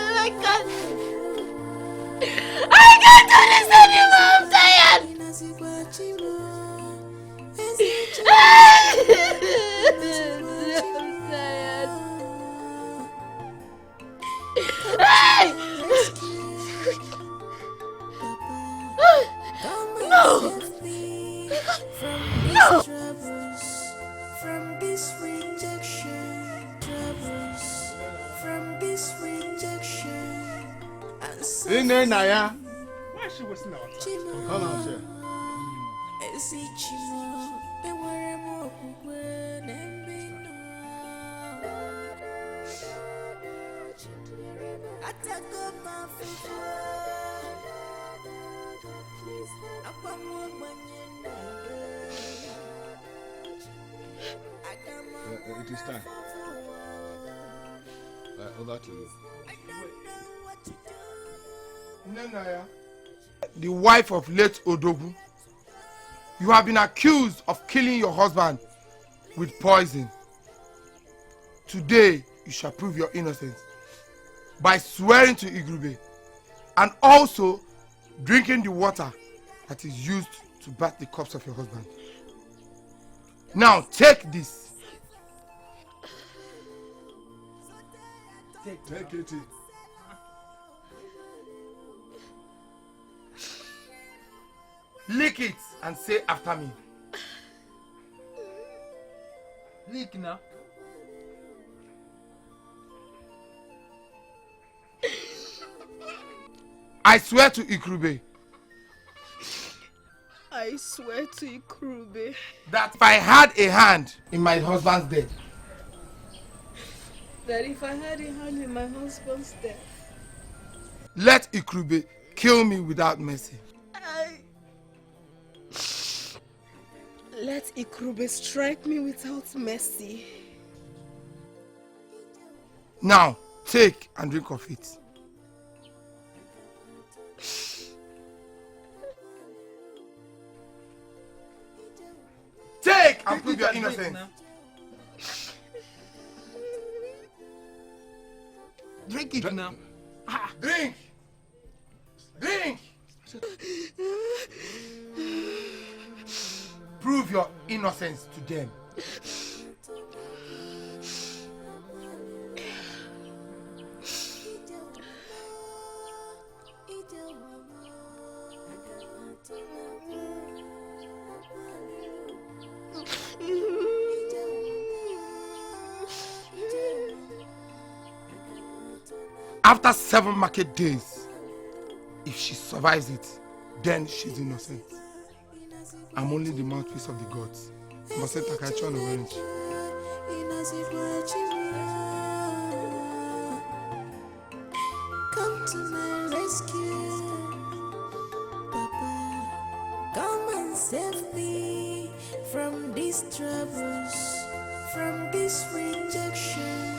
I can't do this anymore. I'm tired. Hey! No! No! From this rejection, from this rejection, Ini Naya. Why is she wasting our time? Come on, sir. It is time. Over to you. The wife of late Odogu, you have been accused of killing your husband with poison. Today, you shall prove your innocence by swearing to Igurube and also drinking the water that is used to bath the corpse of your husband. Now, take this. Take it. Lick it and say after me. Lick now. I swear to Ikrube. I swear to Ikrube that if I had a hand in my husband's death, that if I had a hand in my husband's death, let Ikrube kill me without mercy. Let Ikrube strike me without mercy. Now, take and drink of it. Take and prove your innocence. Drink it now. Drink! Drink! Prove your innocence to them. After 7 market days, if she survives it, then she's innocent. I'm only the mouthpiece of the gods. But say Takachi on orange. Come to my rescue, Papa. Come and save me from these troubles, from this rejection.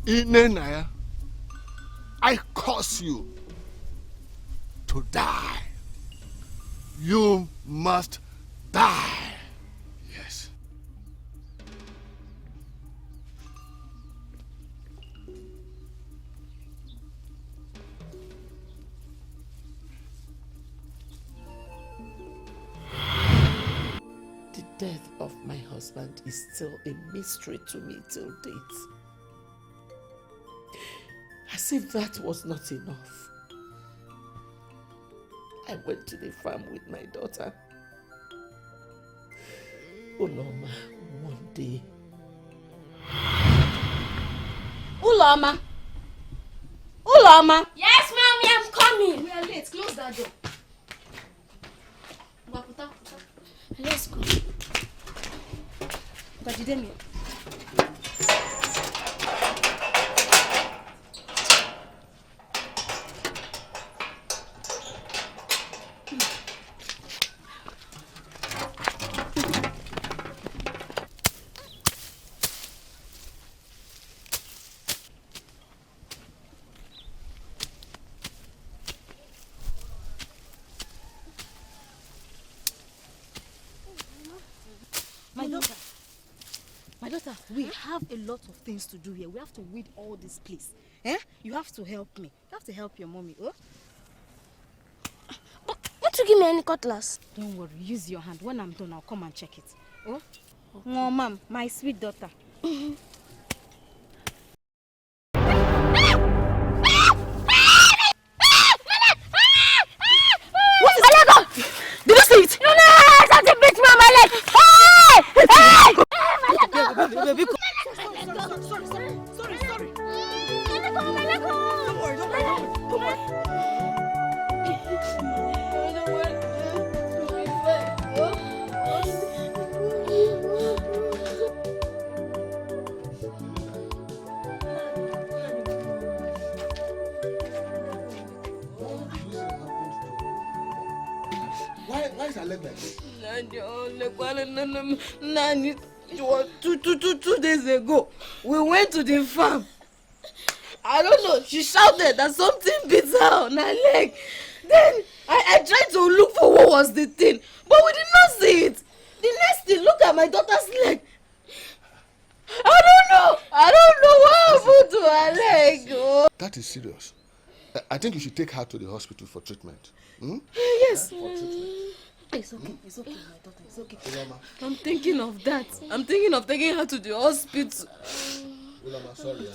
Inenaya, I curse you to die. You must die. Yes. The death of my husband is still a mystery to me till date. As if that was not enough, I went to the farm with my daughter. Uloma, one day. Uloma! Uloma! Yes, mommy, I'm coming. We are late. Close that door. Let's go. But you didn't. My daughter, we have a lot of things to do here. We have to weed all this place. Eh? You have to help me. You have to help your mommy. Oh? Won't you give me any cutlass? Don't worry. Use your hand. When I'm done, I'll come and check it. Oh? Okay. No, ma'am. My sweet daughter. What is it? Did you see it? No, something bit me on my leg. Hey! Baby, sorry. Don't worry. Why is her leg like this? Nani, 2 days ago, we went to the farm. I don't know, she shouted that something beat her on her leg. Then I tried to look for what was the thing, but we did not see it. The next thing, look at my daughter's leg. I don't know what happened to her leg. Oh. That is serious. I think you should take her to the hospital for treatment. Hmm? Yes. For treatment. It's okay, my daughter, it's okay. I'm thinking of that. I'm thinking of taking her to the hospital. Ulama, sorry.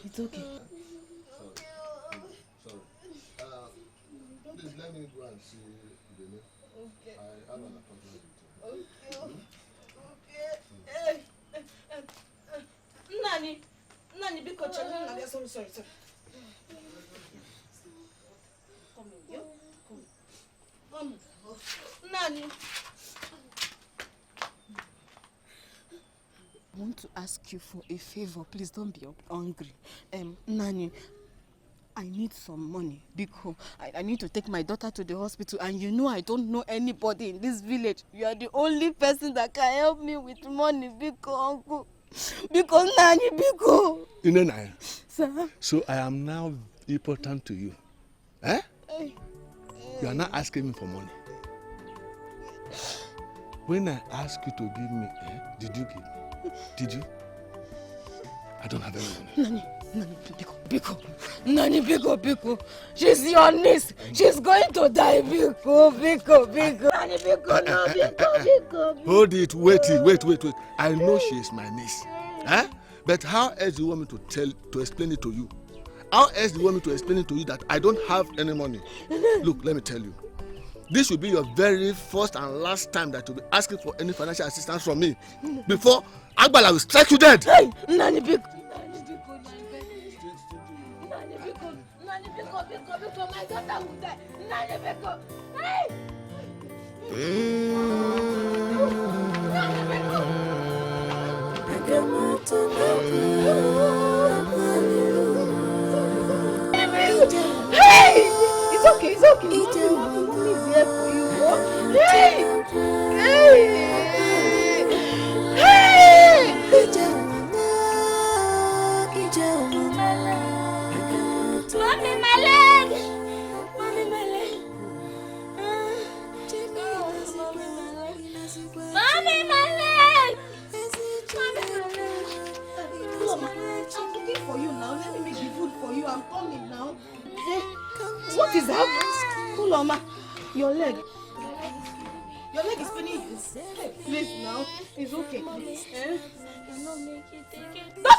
It's okay. Sorry. Please let me go and see Bene. Okay. I have an appointment with her. Nani, because sorry. Come. Nani. I want to ask you for a favor. Please don't be hungry. Nani, I need some money because I need to take my daughter to the hospital, and you know I don't know anybody in this village. You are the only person that can help me with money because uncle. Because Nani, because. Inenaya. Sir? So I am now important to you. Eh? You are not asking me for money. When I asked you to give me, did you give? Did you? I don't have any money. Nani, Biko. She's your niece. She's going to die, Biko. Nani, Biko, no, Biko. Hold it, wait. I know she is my niece. Eh? But how else do you want me to explain it to you? How else do you want me to explain it to you that I don't have any money? Look, let me tell you. This will be your very first and last time that you'll be asking for any financial assistance from me. Before Agbala will strike you dead. Hey, Nani Biko. Biko, my daughter will die. Nani Biko. Hey! Nani Biko. Hey! It's okay. Mommy is here for you. Hey! Mommy, my leg! Mommy, my leg! I'm cooking for you now. Let me make the food for you. I'm coming now. What is happening? Uloma, your leg. Your leg is spinning you. Please now. It's okay. Don't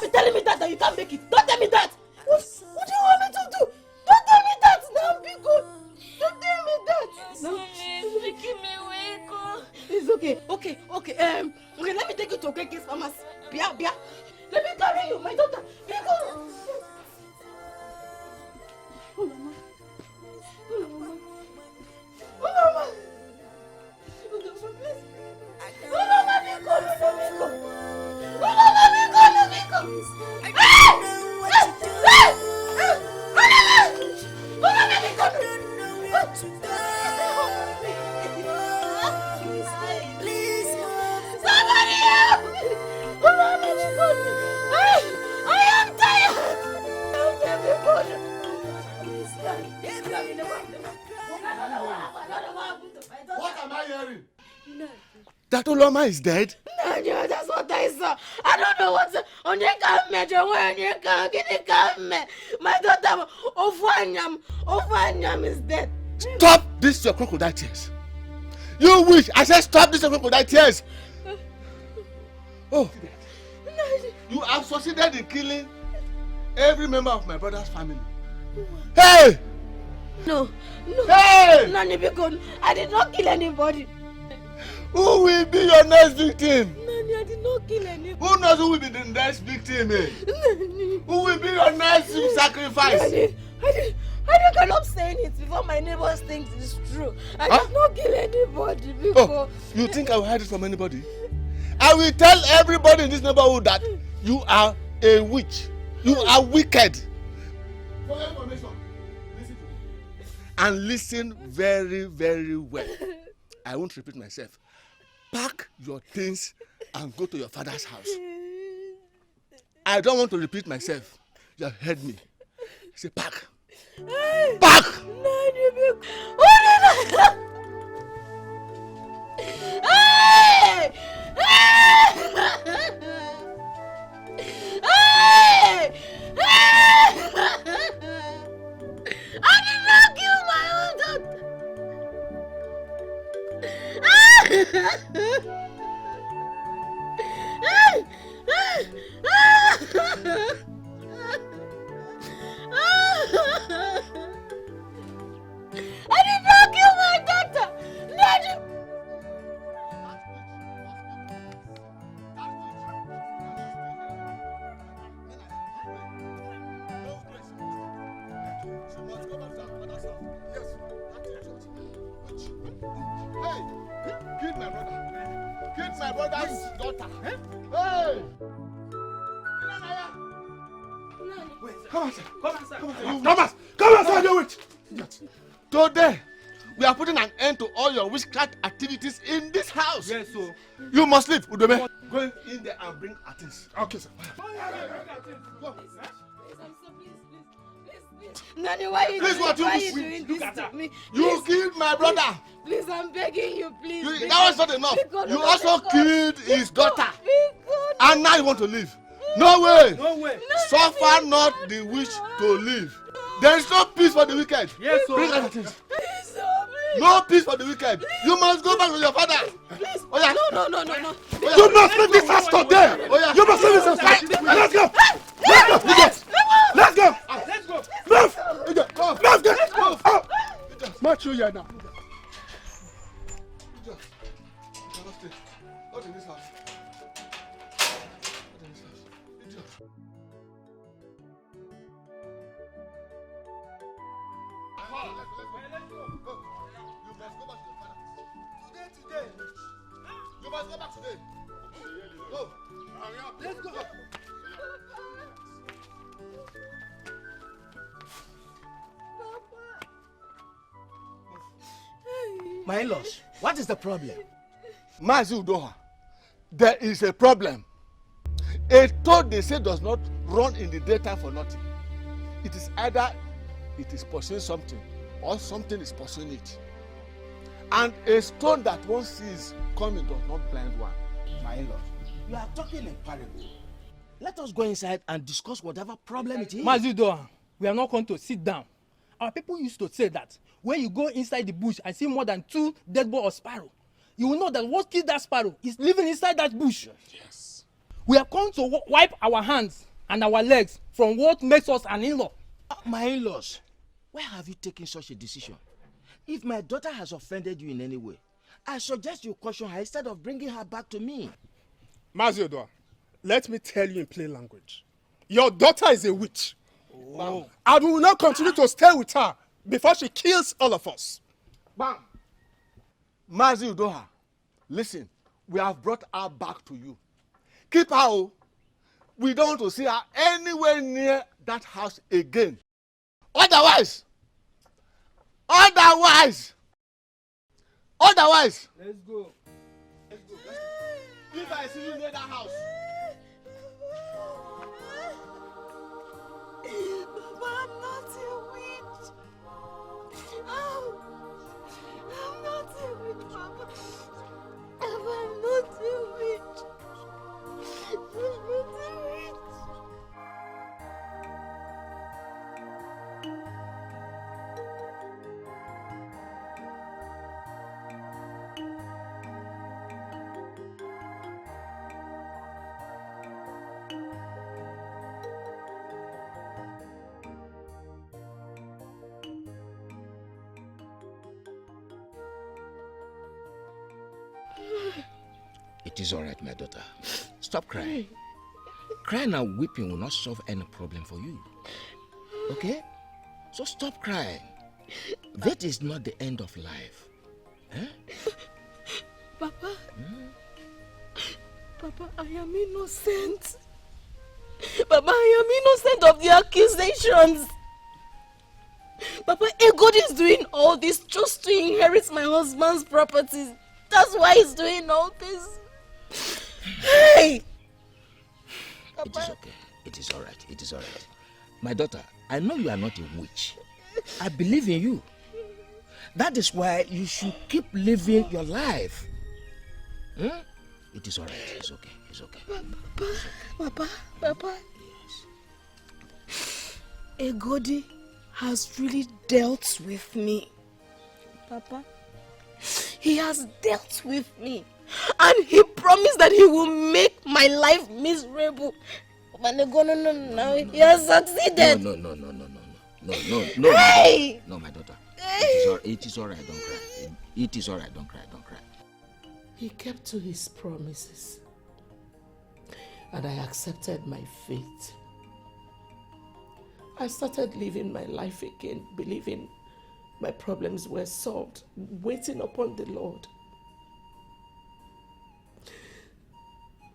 be telling me that you can't make it. Don't tell me that. What do you want me to do? Don't tell me that now, Biko. Don't tell me that. No. It's making me wake up. It's okay. Okay, let me take you to Okeke's pharmacy. Bia. Let me carry you, my daughter. Biko. Uloma. What am I hearing? That Uloma is dead? No, that's what I saw. I don't know what's on your my daughter Ofanyam is dead. Stop this your crocodile tears. You wish I said stop this your crocodile tears. Oh, you have succeeded in killing every member of my brother's family. Hey! No. Hey! Nani Biko, I did not kill anybody. Who will be your next victim? Nani, I did not kill anybody. Who knows who will be the next victim? Nani. Who will be your next sacrifice? Nani, I cannot say it before my neighbors think it's true. I did not kill anybody before. Oh, you think I will hide it from anybody? I will tell everybody in this neighborhood that you are a witch. You are wicked. For your information, listen to me. And listen very, very well. I won't repeat myself. Pack your things and go to your father's house. I don't want to repeat myself. You have heard me. Say pack. Pack! I did not kill my own daughter. I did not kill my daughter. Hey, kill my brother. Kill my brother's daughter. Hey! Come on, sir, you witch! Today, we are putting an end to all your witchcraft activities in this house. Yes, sir. You must leave, Udome. Go in there and bring our things. Okay, sir. Nani, why are you doing this to me? You killed my brother. Please, I'm begging you, please. That was not enough. You also killed his daughter. And now you want to leave. No way. No way. Suffer not the witch to live. There is no peace for the wicked. Yes, sir. Bring out the things. No peace for the wicked. You must go back to your father. Please. Oh, yeah. No. You must leave this house today. Oh, yeah. You must leave this house. Let's go. Let's go. Let's go. Move. Move. Move. March you here now. Not in this house. You must go back today. Go. Let's go. My in-laws, what is the problem? Mazi Udoha, there is a problem. A toad, they say, does not run in the daytime for nothing. It is either it is pursuing something or something is pursuing it. And a stone that one sees coming does not blind one. My in-laws, you are talking in parable. Let us go inside and discuss whatever problem it is. Mazidoa, we are not going to sit down. Our people used to say that when you go inside the bush and see more than 2 dead birds or sparrow, you will know that what killed that sparrow is living inside that bush. Yes. We are going to wipe our hands and our legs from what makes us an in-law. My in-laws, why have you taken such a decision? If my daughter has offended you in any way, I suggest you caution her instead of bringing her back to me. Maziodwa, let me tell you in plain language. Your daughter is a witch. Oh. And we will not continue to stay with her before she kills all of us. Bam. Mazi Udoha, listen, we have brought her back to you. Keep her. Oh. We don't want to see her anywhere near that house again. Otherwise, Let's go. If I see you near that house. Papa, I'm not a witch. I'm not a witch, Papa. I'm not a witch. I'm not a witch. It is all right, my daughter. Stop crying. Crying and weeping will not solve any problem for you. Okay? So stop crying. That is not the end of life. Eh? Papa. Papa, I am innocent. Papa, I am innocent of the accusations. Papa, Egod is doing all this just to inherit my husband's properties. That's why he's doing all this. Hey! It is okay. It is all right. It is all right. My daughter, I know you are not a witch. I believe in you. That is why you should keep living your life. It is all right. It's okay. It's okay. Papa. Yes. Egodi has really dealt with me. Papa, he has dealt with me. And he promised that he will make my life miserable. But no, he has succeeded. No, Hey! No, my daughter. It is all right. Don't cry. It is all right. Don't cry. Don't cry. He kept to his promises. And I accepted my fate. I started living my life again, believing my problems were solved, waiting upon the Lord.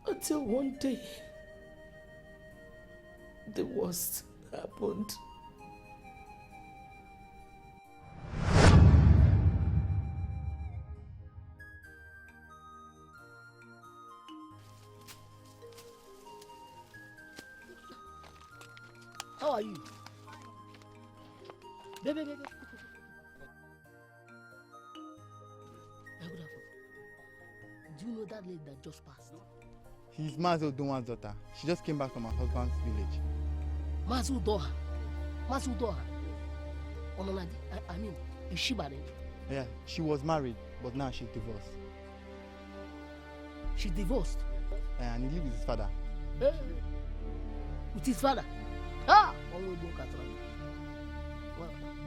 Until one day, the worst happened. How are you? Do you know that lady that just passed? She's Mazi Odoha's daughter. She just came back from her husband's village. Mazi Odoha? Mazi Odoha? I mean, is she married? Yeah, she was married, but now she's divorced. She divorced? And he lives with his father. With his father? Ah! Well,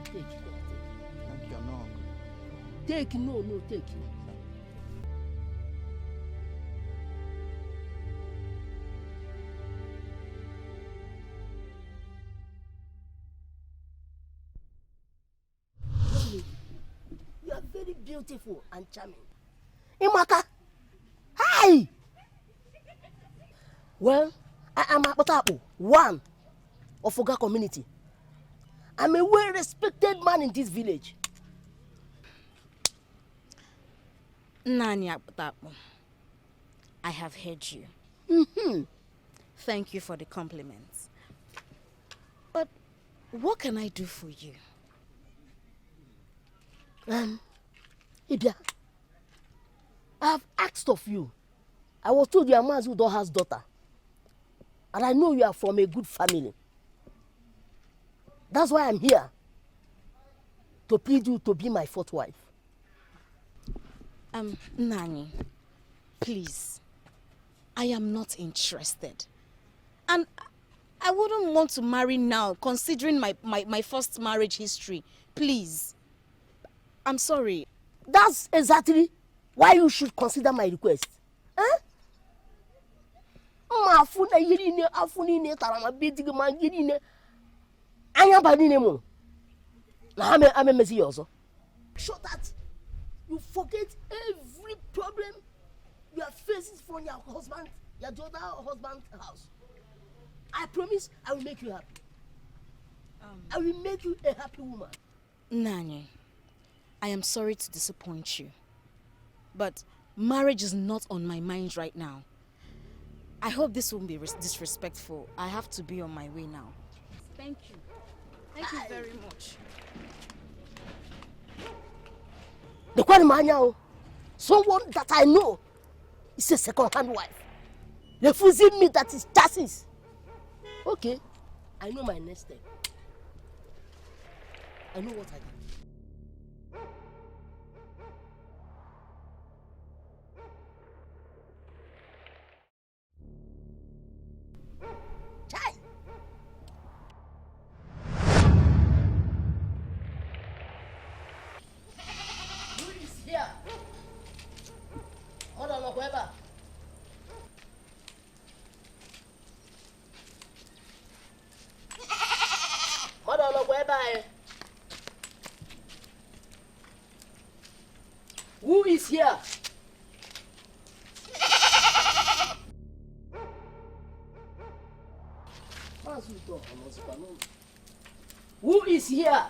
take it. Thank you, I'm not hungry. Take it, no, take it. You are very beautiful and charming. Imaka! Hi! Well, I am Akpotapo, one of Oga community. I'm a well-respected man in this village. Nani Akpotapo, I have heard you. Thank you for the compliments. But what can I do for you? Ibia, I have asked of you. I was told you are Mazi Odoha's daughter. And I know you are from a good family. That's why I'm here. To plead you to be my fourth wife. Nani, please. I am not interested. And I wouldn't want to marry now, considering my first marriage history. Please. I'm sorry. That's exactly why you should consider my request. So that you forget every problem you are facing from your husband, your daughter or husband's house. I promise I will make you happy. I will make you a happy woman. Nani, I am sorry to disappoint you, but marriage is not on my mind right now. I hope this won't be disrespectful. I have to be on my way now. Thank you. Thank you very much. The Kwanimanya, someone that I know is a second-hand wife. Refusing me that is chassis. Okay, I know my next step. I know what I do. Who is here? Who is here?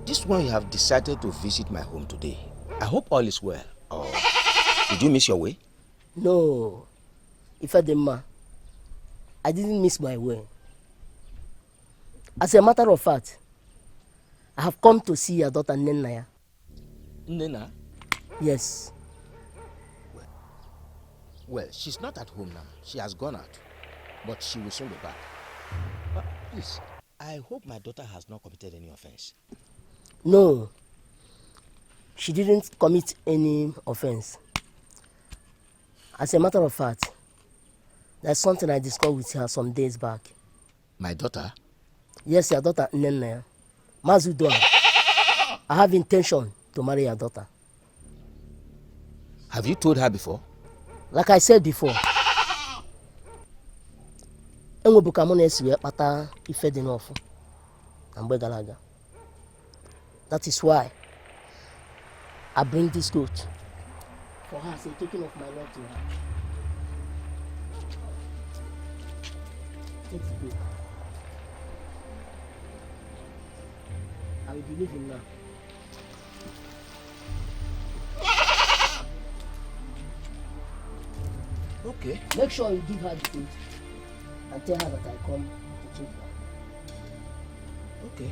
This one you have decided to visit my home today. I hope all is well. Or did you miss your way? No. Ifedema, I didn't miss my way. As a matter of fact, I have come to see your daughter Nenaya. Nena? Yes. Well, she's not at home now. She has gone out. But she will soon be back. But please, I hope my daughter has not committed any offense. No. She didn't commit any offense. As a matter of fact, there's something I discussed with her some days back. My daughter? Yes, your daughter Nenaya. Mazi Odoha. I have intention to marry your daughter. Have you told her before? Like I said before. That is why I bring this goat for her as a token of my love to her. Take the goat. I will be leaving now. Okay. Make sure you give her the food and tell her that I come to Okay.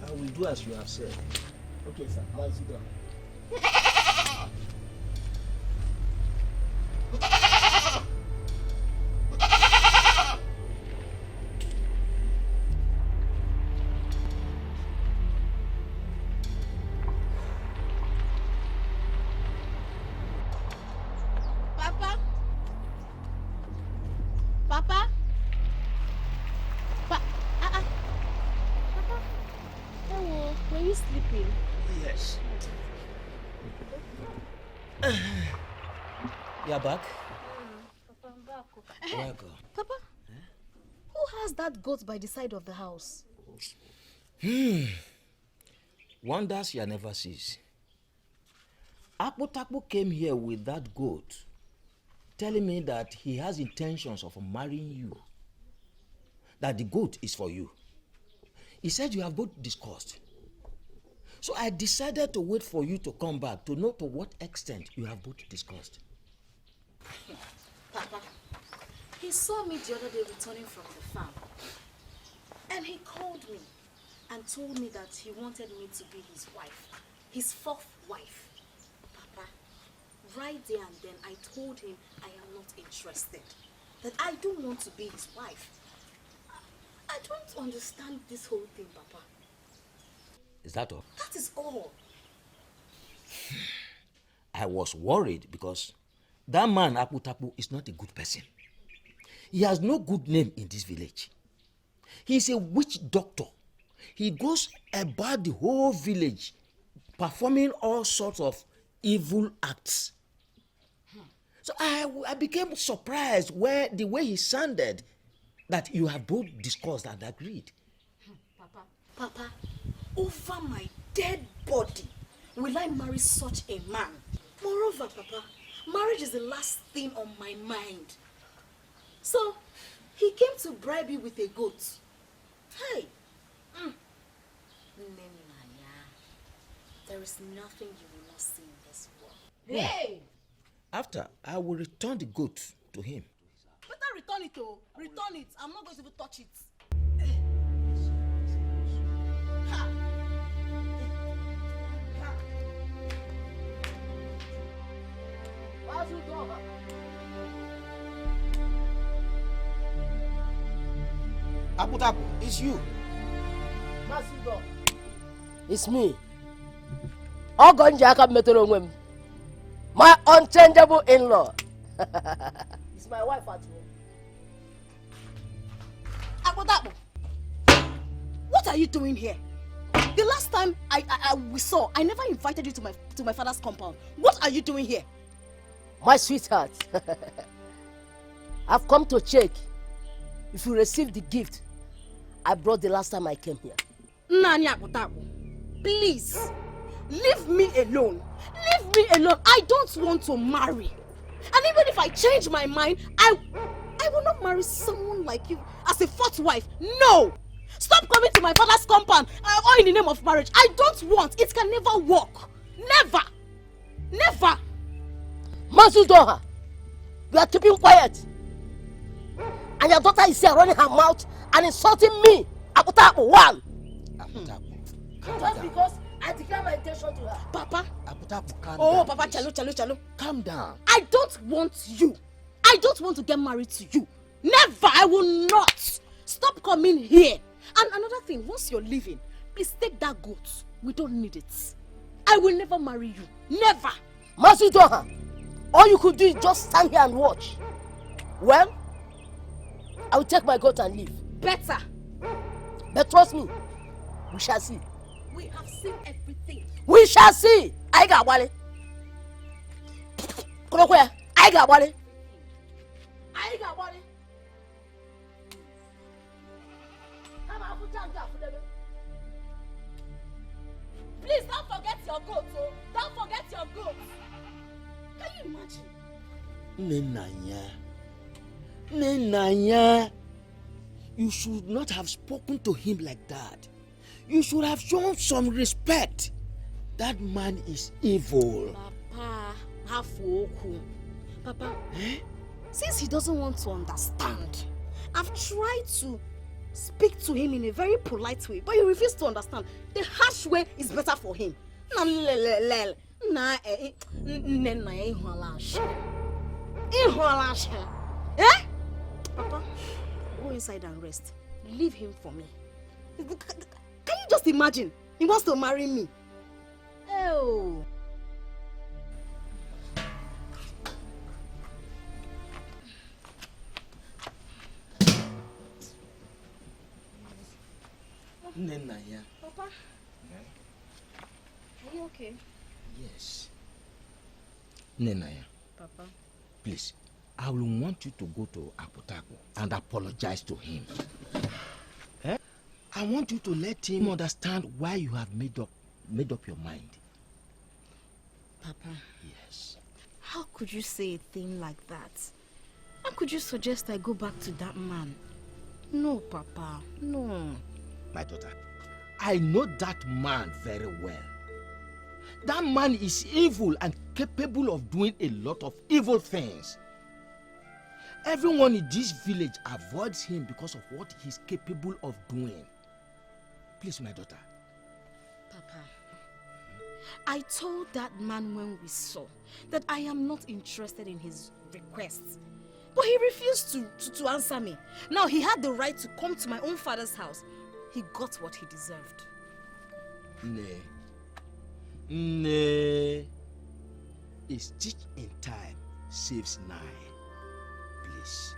I will do as you have said. Okay, sir. Let's sit down. Papa? Papa? Papa? Hello, were you sleeping? Yes. You're back? Papa, I'm back. Welcome. Papa, who has that goat by the side of the house? Wonders you never sees. Akpotakpo came here with that goat, telling me that he has intentions of marrying you. That the goat is for you. He said you have both discussed. So I decided to wait for you to come back to know to what extent you have both discussed. Papa, he saw me the other day returning from the farm. And he called me and told me that he wanted me to be his wife. His fourth wife. Papa, right there and then I told him I am not interested. That I don't want to be his wife. I don't understand this whole thing, Papa. Is that all? That is all. I was worried because that man Akpotakpo is not a good person. He has no good name in this village. He is a witch doctor. He goes about the whole village performing all sorts of evil acts. So I became surprised the way he sounded, that you have both discussed and agreed. Papa, over my dead body will I marry such a man. Moreover, Papa, marriage is the last thing on my mind. So, he came to bribe you with a goat. Hey! There is nothing you will not see in this world. Hey! After, I will return the goat to him. Better return it, oh. Return it. I'm not going to even touch it. Ha! What's it over? Akpotakpo, it's you. It's me. My unchangeable in-law. It's my wife at home. Akpotakpo, what are you doing here? The last time we saw, I never invited you to my father's compound. What are you doing here? My sweetheart, I've come to check if you received the gift I brought the last time I came here. Nani Akpotakpo, please, leave me alone. Leave me alone. I don't want to marry. And even if I change my mind, I will not marry someone like you as a fourth wife. No! Stop coming to my father's compound or in the name of marriage. I don't want. It can never work. Never. Never. Mazudoha, you are keeping quiet. And your daughter is here running her mouth and insulting me. Akpotakpo, one. Just because I declare my intention to her. Papa. Akpotakpo, calm down. Papa, chalo. Calm down. I don't want you. I don't want to get married to you. Never. I will not. Stop coming here. And another thing, once you're leaving, please take that goat. We don't need it. I will never marry you. Never. Mazudoha, all you could do is just stand here and watch. Well, I will take my goat and leave. Better. But trust me, we shall see. We have seen everything. We shall see. I got Wale. Kolokwe, I got Wale. I got Wale. Please don't forget your goat, oh. Don't forget your goat. Can you imagine? Nenanya, you should not have spoken to him like that. You should have shown some respect. That man is evil. Papa, since he doesn't want to understand, I've tried to speak to him in a very polite way, but he refused to understand. The harsh way is better for him. Eh? Papa, go inside and rest. Leave him for me. Can you just imagine? He wants to marry me. Oh. Nenaya. Papa? Are you okay? Yes. Nenaya. Papa? Please, I will want you to go to Apotako and apologize to him. I want you to let him understand why you have made up your mind. Papa? Yes. How could you say a thing like that? How could you suggest I go back to that man? No, Papa, no. My daughter, I know that man very well. That man is evil and capable of doing a lot of evil things. Everyone in this village avoids him because of what he's capable of doing. Please, my daughter. Papa, I told that man when we saw that I am not interested in his requests. But he refused to answer me. Now he had the right to come to my own father's house. He got what he deserved. Nay. A stitch in time saves 9. Please.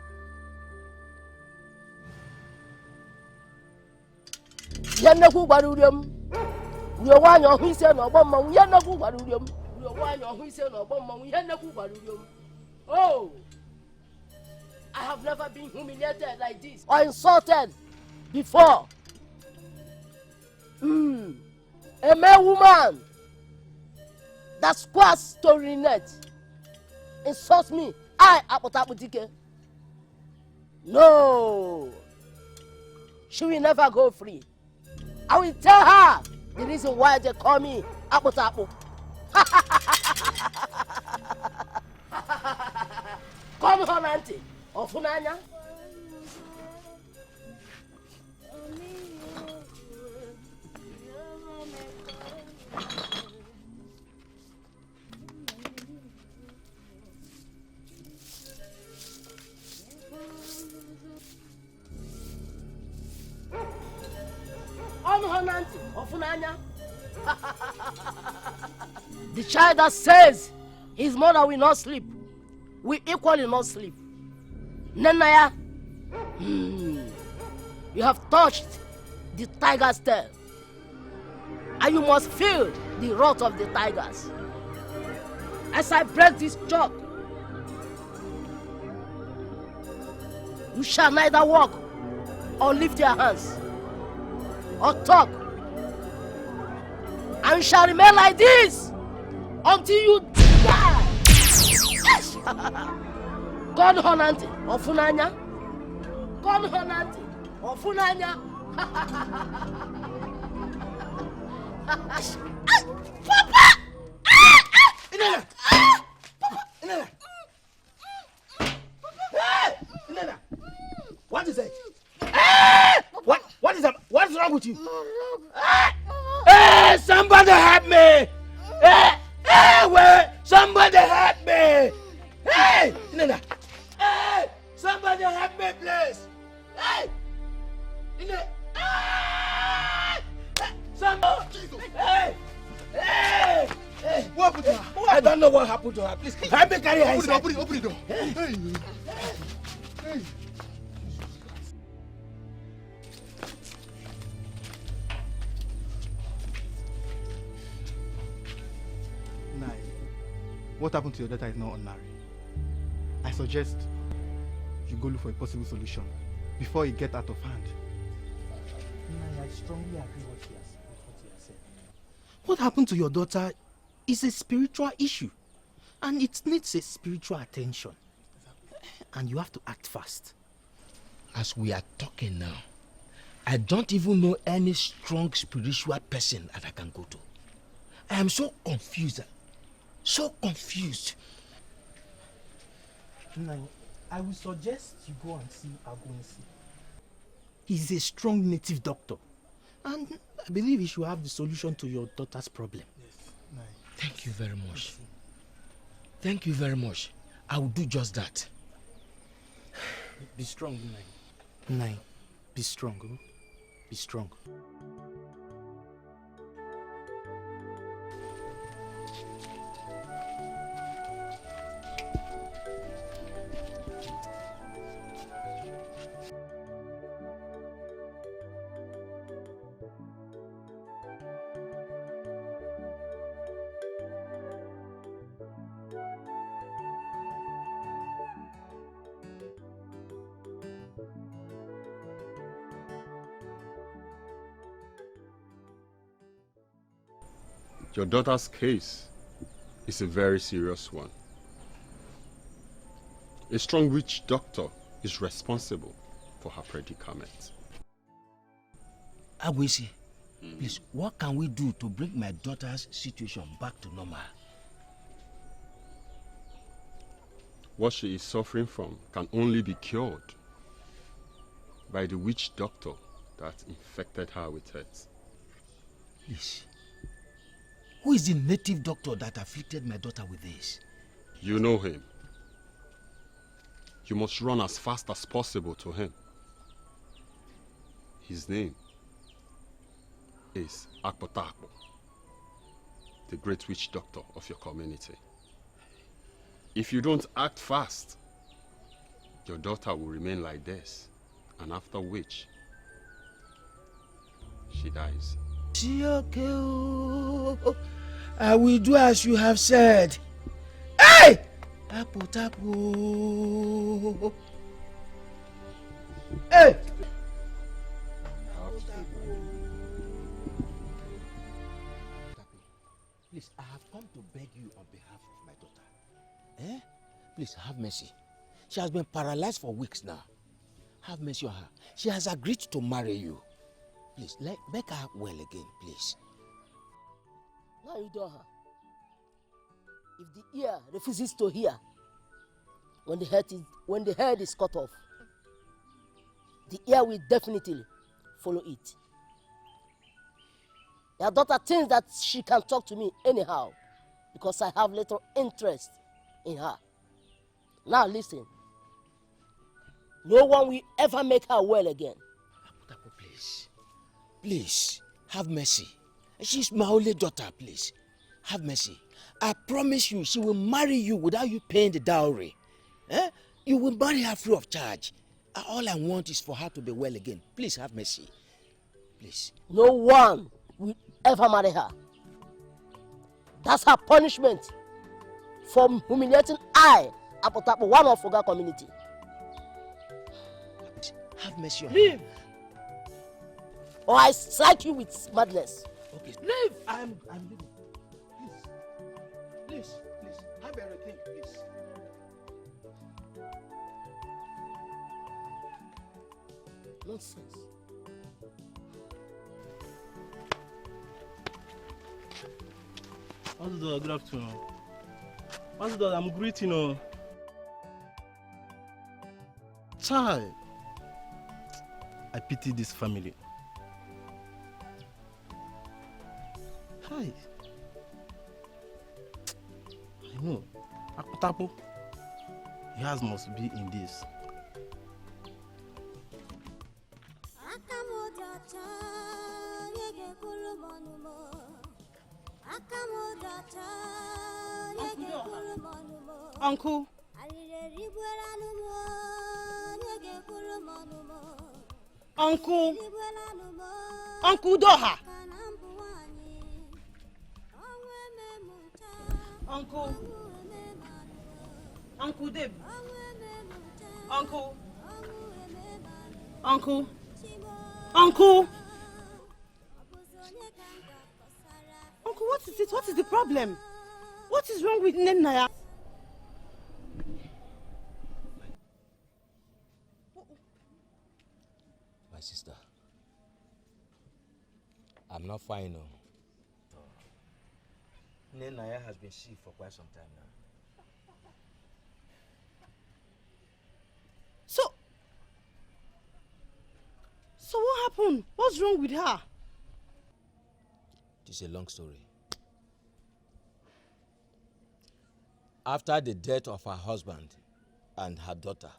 Yanaku Barurium. We are one who said no bomb, Yanaku Barurium. We are one who said no bomb, Yanaku Barurium. Oh, I have never been humiliated like this or insulted before. A male woman that squats story net insults me. I Apotapu Dikeh. No, she will never go free. I will tell her the reason why they call me Apotapu. Come on, auntie. Ofunanya. The child that says his mother will not sleep will equally not sleep. Nenaya, you have touched the tiger's tail, and you must feel the wrath of the tigers. As I break this chalk, you shall neither walk or lift your hands or talk, and you shall remain like this until you die. Yes. God honante ofunanya. God honante ofunanya. Papa! Inela! Inela! Hey! Inela! What is it? What is that? What's wrong with you? Hey! Somebody help me! Hey! Wait! Somebody help me! Hey! Inela! Hey! Somebody help me, please! Hey! Inela! Somebody! Hey! Hey! Hey! What happened to her? I don't know what happened to her. Please help me carry her inside. Open the door. Hey! Hey! What happened to your daughter is not ordinary. I suggest you go look for a possible solution before it gets out of hand. I strongly agree with what you have said. What happened to your daughter is a spiritual issue, and it needs a spiritual attention. And you have to act fast. As we are talking now, I don't even know any strong spiritual person that I can go to. I am so confused. So confused. I will suggest you go and see Agunsi. He's a strong native doctor. And I believe he should have the solution to your daughter's problem. Yes. Thank you very much. Thank you very much. I will do just that. Be strong, Nai. Be strong, oh? Be strong. Your daughter's case is a very serious one. A strong witch doctor is responsible for her predicament. Agwisi, please, what can we do to bring my daughter's situation back to normal? What she is suffering from can only be cured by the witch doctor that infected her with it. Please. Who is the native doctor that afflicted my daughter with this? You know him. You must run as fast as possible to him. His name is Akpotakpo, the great witch doctor of your community. If you don't act fast, your daughter will remain like this, and after which, she dies. I will do as you have said. Hey! Tapo, tapo. Hey! Please, I have come to beg you on behalf of my daughter. Please, have mercy. She has been paralyzed for weeks now. Have mercy on her. She has agreed to marry you. Please, make her well again, please. Now you do her. If the ear refuses to hear, when the head is cut off, the ear will definitely follow it. Your daughter thinks that she can talk to me anyhow because I have little interest in her. Now listen. No one will ever make her well again. Please. Please, have mercy. She's my only daughter, please. Have mercy. I promise you, she will marry you without you paying the dowry. You will marry her free of charge. All I want is for her to be well again. Please have mercy. Please. No one will ever marry her. That's her punishment for humiliating Apotapo, one of Oga community. Have mercy on Leave! Or I strike you with madness. Okay. Leave! I'm leaving. Please. Have everything, please. Nonsense. Good afternoon. I'm greeting you. Child, I pity this family. Hi. I know. Akpotapo, yours must be in this. Uncle. Uncle Doha. Uncle Dib. Uncle, what is it? What is the problem? What is wrong with Nenaya? My sister, I'm not fine. Nenaya has been sick for quite some time now. What's wrong with her? It's a long story. After the death of her husband and her daughter,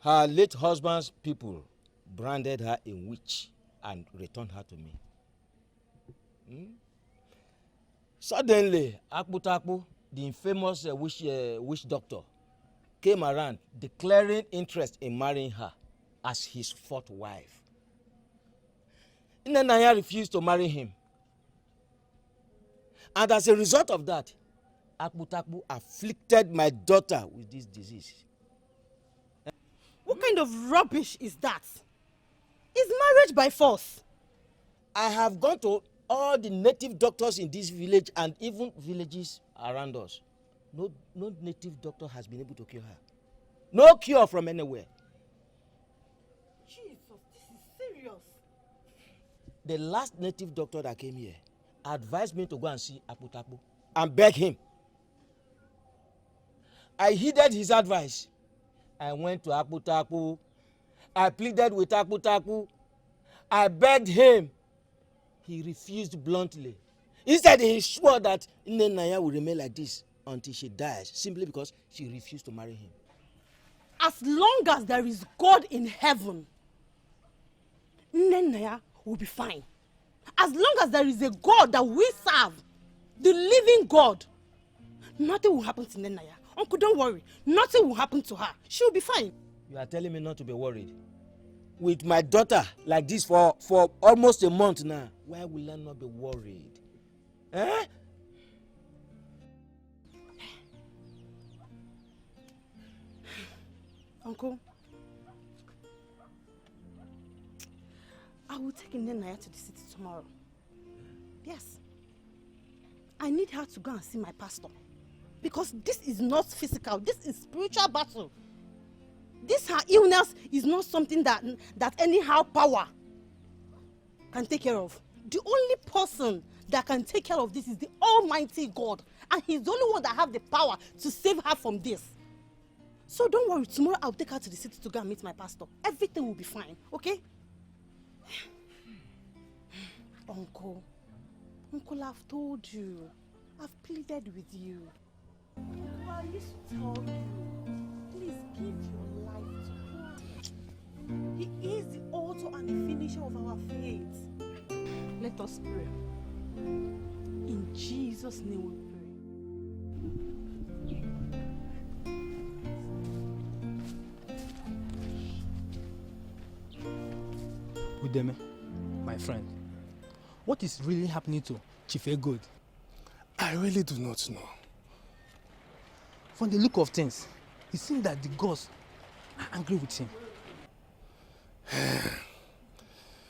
her late husband's people branded her a witch and returned her to me. Suddenly, Akputapu, the infamous witch doctor, came around declaring interest in marrying her as his fourth wife. Naya refused to marry him. And as a result of that, Akputapu afflicted my daughter with this disease. What kind of rubbish is that? Is marriage by force? I have gone to all the native doctors in this village and even villages around us. No native doctor has been able to cure her. No cure from anywhere. Jesus, this is serious. The last native doctor that came here advised me to go and see Akputapu and beg him. I heeded his advice. I went to Akputapu. I pleaded with Akputapu. I begged him. He refused bluntly. Instead, he swore that Naya will remain like this until she dies, simply because she refused to marry him. As long as there is God in heaven, Naya will be fine. As long as there is a God that we serve, the living God, nothing will happen to Naya. Uncle, don't worry. Nothing will happen to her. She will be fine. You are telling me not to be worried? With my daughter like this for almost a month now, why will I not be worried? Eh? Uncle, I will take Naya to the city tomorrow. Yes. I need her to go and see my pastor. Because this is not physical, this is spiritual battle. This her illness is not something that anyhow power can take care of. The only person that can take care of this is the Almighty God. And he's the only one that have the power to save her from this. So don't worry, tomorrow I'll take her to the city to go and meet my pastor. Everything will be fine, okay? Uncle, I've told you. I've pleaded with you. I used to tell you, please give your life to him. He is the author and the finisher of our faith. Let us pray. In Jesus' name we pray. Udeme, my friend, what is really happening to Chief Egod? I really do not know. From the look of things, it seems that the gods are angry with him.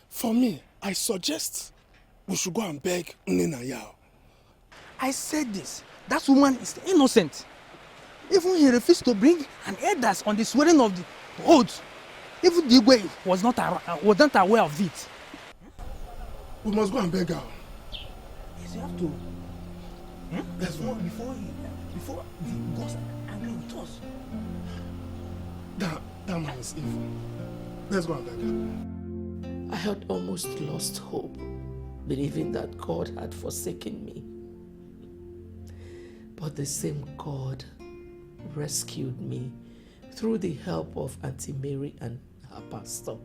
For me, I suggest we should go and beg Naya. I said this. That woman is innocent. Even he refused to bring an elders on the swearing of the oath. Even the Igwe was not aware of it. We must go and beg her. Yes, you have to. Before the gods are angry with us. That man is evil. Let's go and beg her. I had almost lost hope, believing that God had forsaken me. But the same God rescued me through the help of Auntie Mary and her pastor.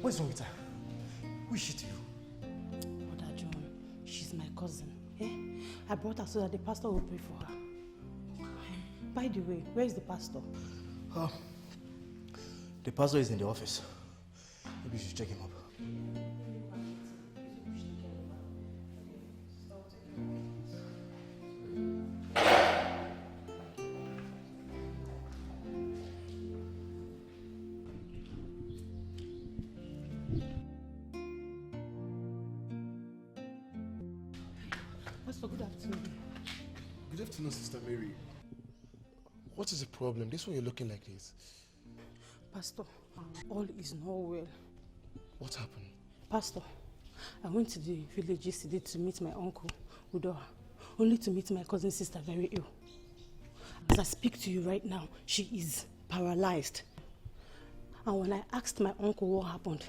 What's wrong with her? Who is she to you? Brother John, she's my cousin. Eh? I brought her so that the pastor will pray for her. By the way, where is the pastor? The pastor is in the office. Maybe you should check him up. Pastor, good afternoon. Good afternoon, Sister Mary. What is the problem? This one you're looking like this. Pastor, all is not well. What happened? Pastor, I went to the village yesterday to meet my uncle, Udoha, only to meet my cousin's sister very ill. As I speak to you right now, she is paralyzed. And when I asked my uncle what happened,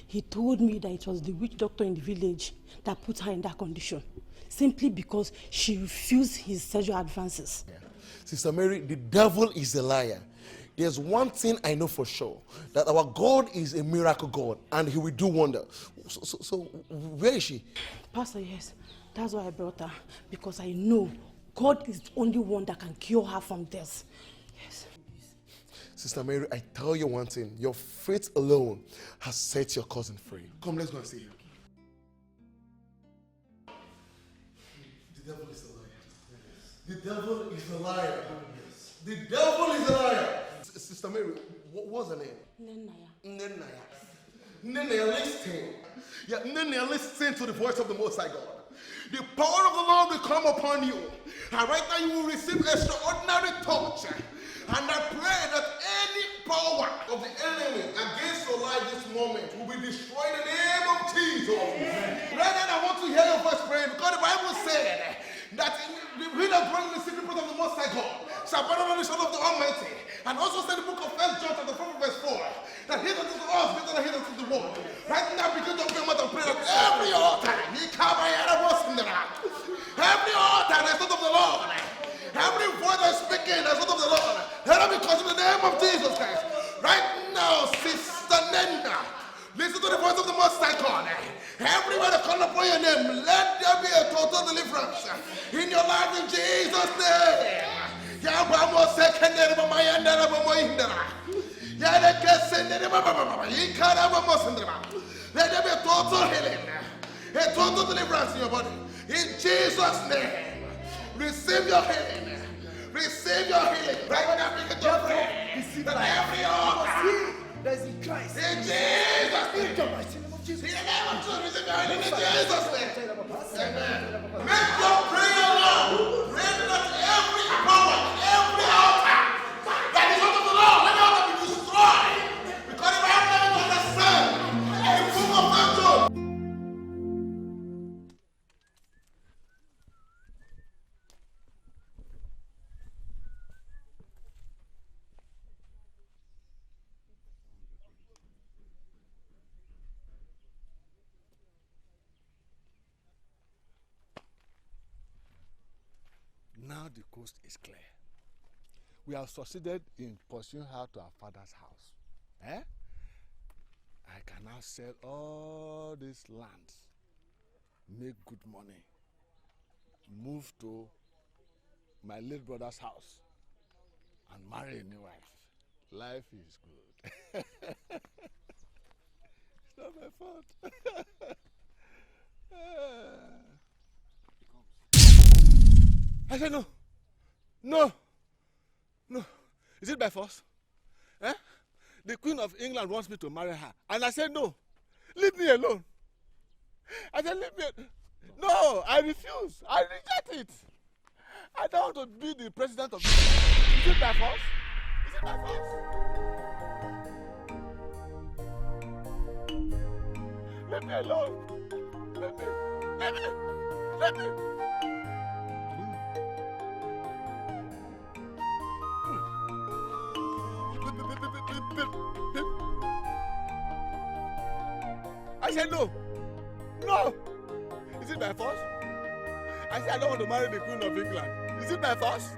he told me that it was the witch doctor in the village that put her in that condition, simply because she refused his surgery advances. Yeah. Sister Mary, the devil is a liar. There's one thing I know for sure, that our God is a miracle God and he will do wonder. So where is she? Pastor, yes, that's why I brought her, because I know God is the only one that can cure her from death. Yes. Sister Mary, I tell you one thing, your faith alone has set your cousin free. Come, let's go and see her. The devil is a liar. The devil is a liar. The devil is a liar. Sister Mary, what's her name? Nenaya, listen. Yeah, Nenaya, listen to the voice of the Most High God. The power of the Lord will come upon you. And right now you will receive extraordinary touch. And I pray that any power of the enemy against your life this moment will be destroyed in the name of Jesus. Brethren, I want to hear your voice praying, because the Bible said that he that dwells in the secret place of the Most High God shall abide under the shadow of the Almighty. And also said in the book of 1 John chapter 4 verse 4 that he that is to us better than he that is to the world. Right now begin to open your mouth and pray that every altar, every altar is not of the Lord. Every voice that is speaking is not of the Lord. Let it be consumed in the name of Jesus Christ. Right now, Sister Nenda, listen to the voice of the Most High God. Everywhere they call upon your name, let there be a total deliverance in your life in Jesus' name. Let there be a total healing, a total deliverance in your body. In Jesus' name, receive your healing. Receive your healing. Right now, begin to pray. Receive that every altar that is in Christ. In Jesus' name. In the mighty name of Jesus. In the name of Jesus. Receive your healing in Jesus' name. Amen. Make your prayer loud. Pray that every power, every altar that is not of the Lord, let the altar be destroyed. Because if I have never to understand, in the book of Tonto. Now the coast is clear. We have succeeded in pursuing her to our father's house. Eh? I can now sell all these lands, make good money, move to my late brother's house, and marry a new wife. Life is good. It's not my fault. I said no. No. No. Is it by force? Eh? The Queen of England wants me to marry her. And I said no. Leave me alone. I said leave me alone. No, I refuse. I reject it. I don't want to be the president of England. Is it by force? Is it by force? Leave me alone. Leave me. Leave me. Leave me. I said no. No. Is it by force? I said I don't want to marry the Queen of England. Is it by force?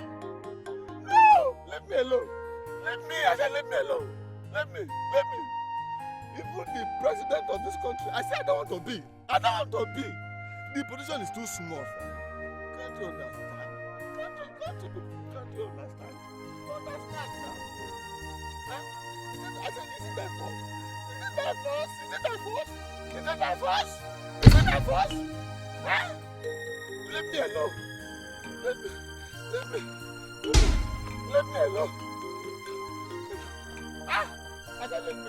No. Leave me alone. Leave me. I said leave me alone. Leave me. Leave me. Even the president of this country, I said I don't want to be. I don't want to be. The position is too small for me. Can't you understand? Can't you understand? Understand now? Huh? I said, is it my fault? Is it my fault? Is it my fault? Is it my fault? Is it my fault? Huh? Leave me alone. Leave me alone. Ah! I said, leave me.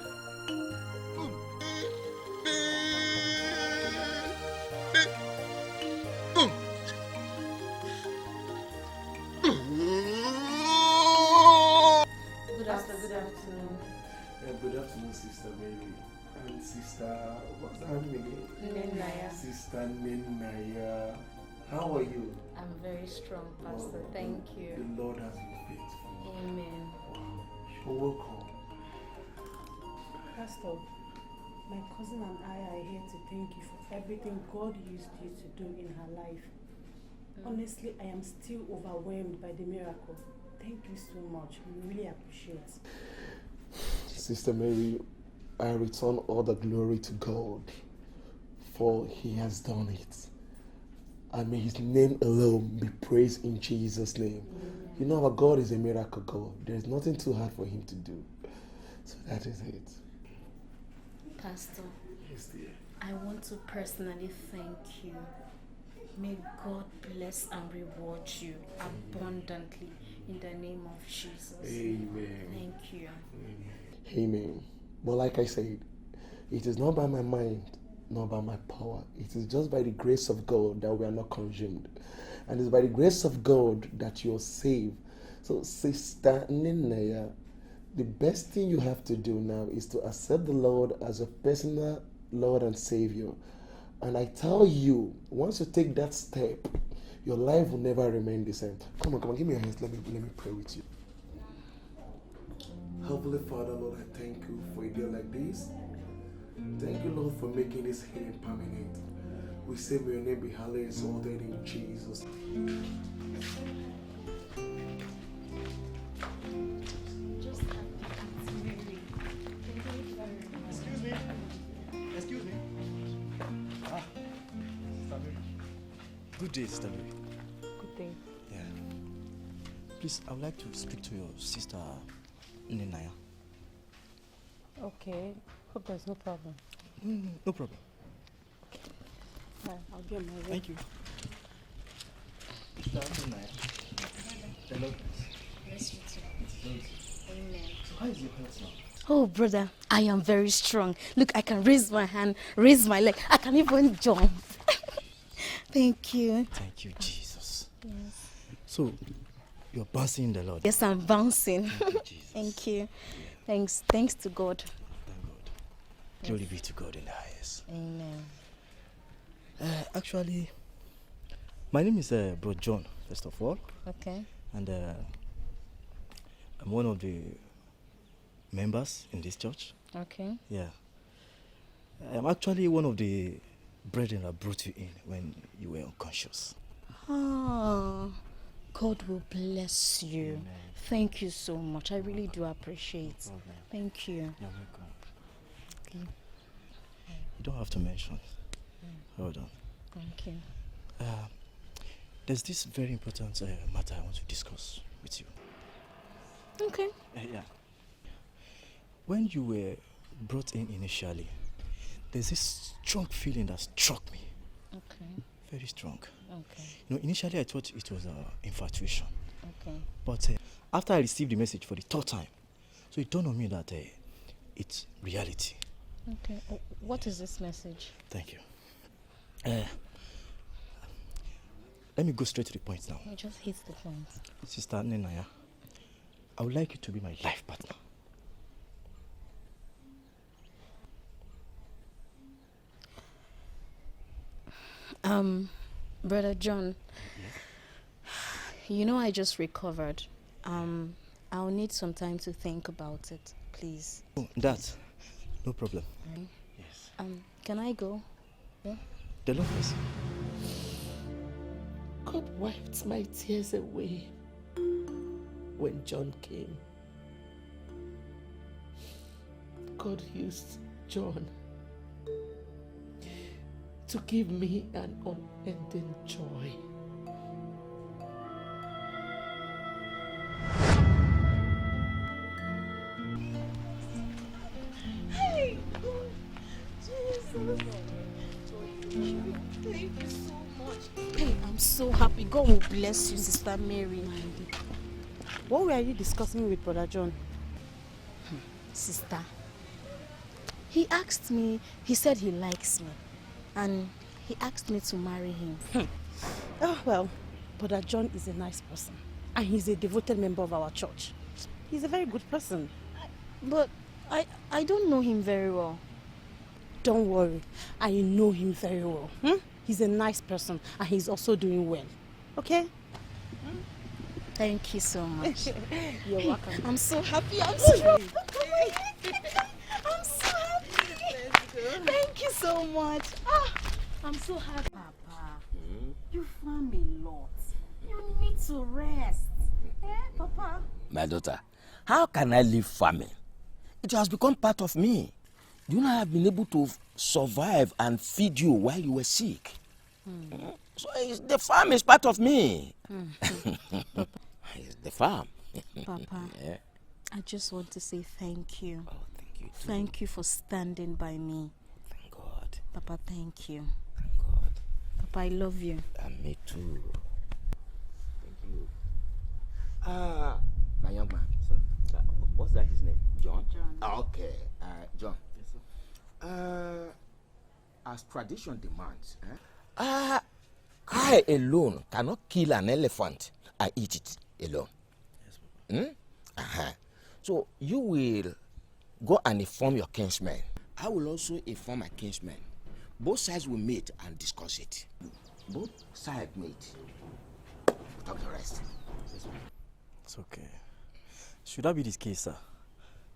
Good afternoon. Good afternoon, Sister Mary. And Sister, what's her name again? Ninaya. Sister Ninaya. How are you? I'm very strong, Pastor. Thank you. The Lord has been faithful. Amen. You're welcome. Pastor, my cousin and I are here to thank you for everything God used you to do in her life. Honestly, I am still overwhelmed by the miracle. Thank you so much. We really appreciate it. Sister Mary, I return all the glory to God, for He has done it. And may His name alone be praised in Jesus' name. You know, our God is a miracle God. There is nothing too hard for Him to do. So that is it. Pastor, Yes, dear. I want to personally thank you. May God bless and reward you abundantly in the name of Jesus. Amen. Thank you. Amen. But like I said, it is not by my mind, not by my power. It is just by the grace of God that we are not consumed. And it's by the grace of God that you are saved. So, Sister Ninaya, the best thing you have to do now is to accept the Lord as a personal Lord and Savior. And I tell you, once you take that step, your life will never remain the same. Come on, give me your hands. Let me pray with you. Heavenly Father, Lord, I thank you for a day like this. Thank you, Lord, for making this healing permanent. We say, may your name be highly exalted in Jesus. Excuse me. Ah, Good day, Sister Mary. Good day. Yeah. Please, I would like to speak to your sister, Ninaya. Okay. Hope there's no problem. No problem. Right, I'll be on my way. Thank you. Sister Ninaya. Hello. Bless you too. Amen. So how is your health now? Oh, brother, I am very strong. Look, I can raise my hand, raise my leg. I can even jump. Thank you. Thank you, Jesus. Yes. So, you're bouncing in the Lord. Yes, I'm bouncing. Thank you, Jesus. Thank you. Thanks to God. Glory be to God in the highest. Amen. Actually, my name is Bro John, first of all. Okay. And I'm one of the members in this church. Okay. Yeah. I'm actually one of the brethren that brought you in when you were unconscious. Oh, God will bless you. Amen. Thank you so much. I really do appreciate it. Thank you. You're welcome. Okay. You don't have to mention. Hold on. Thank you. There's this very important matter I want to discuss with you. Okay. Yeah. When you were brought in initially, there's this strong feeling that struck me. Okay. Very strong. Okay. You know, initially I thought it was infatuation. Okay. But after I received the message for the third time, so it dawned on me that it's reality. Okay. What is this message? Thank you. Let me go straight to the point now. You just hit the point. Sister Ninaya, I would like you to be my life partner. Brother John, you know I just recovered. I'll need some time to think about it, please. Oh, that, no problem. Right? Yes. Can I go? Yeah. The Lord bless God wiped my tears away when John came. God used John to give me an unending joy. Hey, God, Jesus. Thank you so much. Hey, I'm so happy. God will bless you, Sister Mary. What were you discussing with Brother John? Sister, he asked me, he said he likes me, and he asked me to marry him. Oh, well, Brother John is a nice person, and he's a devoted member of our church. He's a very good person. But I don't know him very well. Don't worry, I know him very well. He's a nice person, and he's also doing well. Okay? Thank you so much. You're welcome. I'm so happy. I'm so happy. I'm so happy. Thank you so much. I'm so happy. Papa, you farm a lot. You need to rest. Papa? My daughter, how can I leave farming? It has become part of me. You know, I have been able to survive and feed you while you were sick. So the farm is part of me. It's the farm. Papa, Yeah. I just want to say thank you. Oh, thank you too. Thank you for standing by me. Thank God. Papa, thank you. Thank God. Papa, I love you. And me too. Thank you. My young man. Sir. What's that his name? John? John. Okay. John. Yes, sir. As tradition demands, I alone cannot kill an elephant and eat it alone. Yes, Papa. So you will go and inform your kinsmen. I will also inform my kinsmen. Both sides will meet and discuss it. Both sides meet. Talk the rest. It's okay. Should that be the case, sir?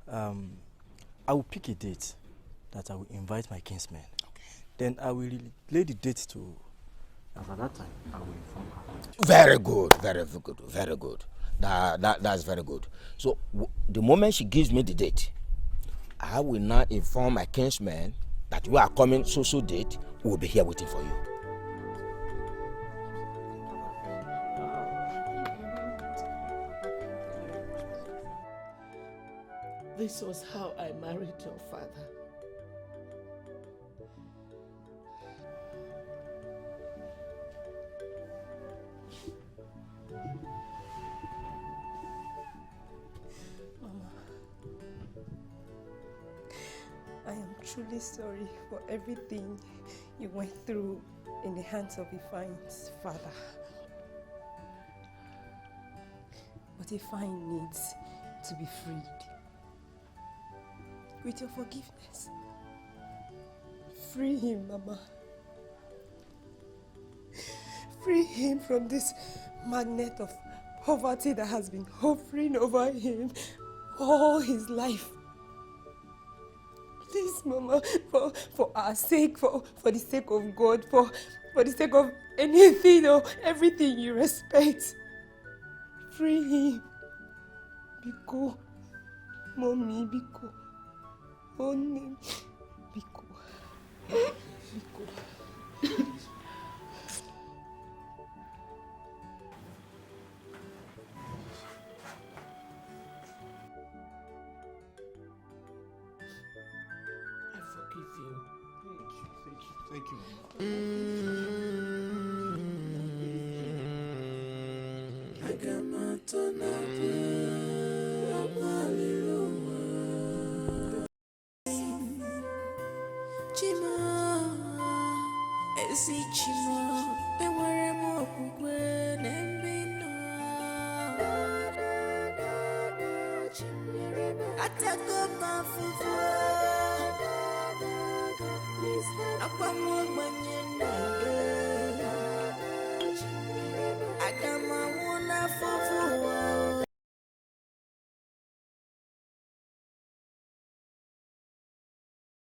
I will pick a date that I will invite my kinsmen. Okay. Then I will lay the date to. And at that time, I will inform her. Very good, very good, very good. That's very good. So the moment she gives me the date, I will now inform my kinsmen that you are coming so date. We will be here waiting for you. This was how I married your father. Mama, I am truly sorry for everything you went through in the hands of Defying's father. But Defying needs to be freed. With your forgiveness, free him, Mama. Free him from this magnet of poverty that has been hovering over him all his life. Please, Mama, for our sake, for the sake of God, for the sake of anything or everything you respect, free him. Biko, Mommy, Biko. Only Biko. Biko. I forgive you. Thank you. Chima, esi chima, enwere m okwukwe n'ebe nọ. Atako m afụfụ, akwa m ọgbanye n'ebe.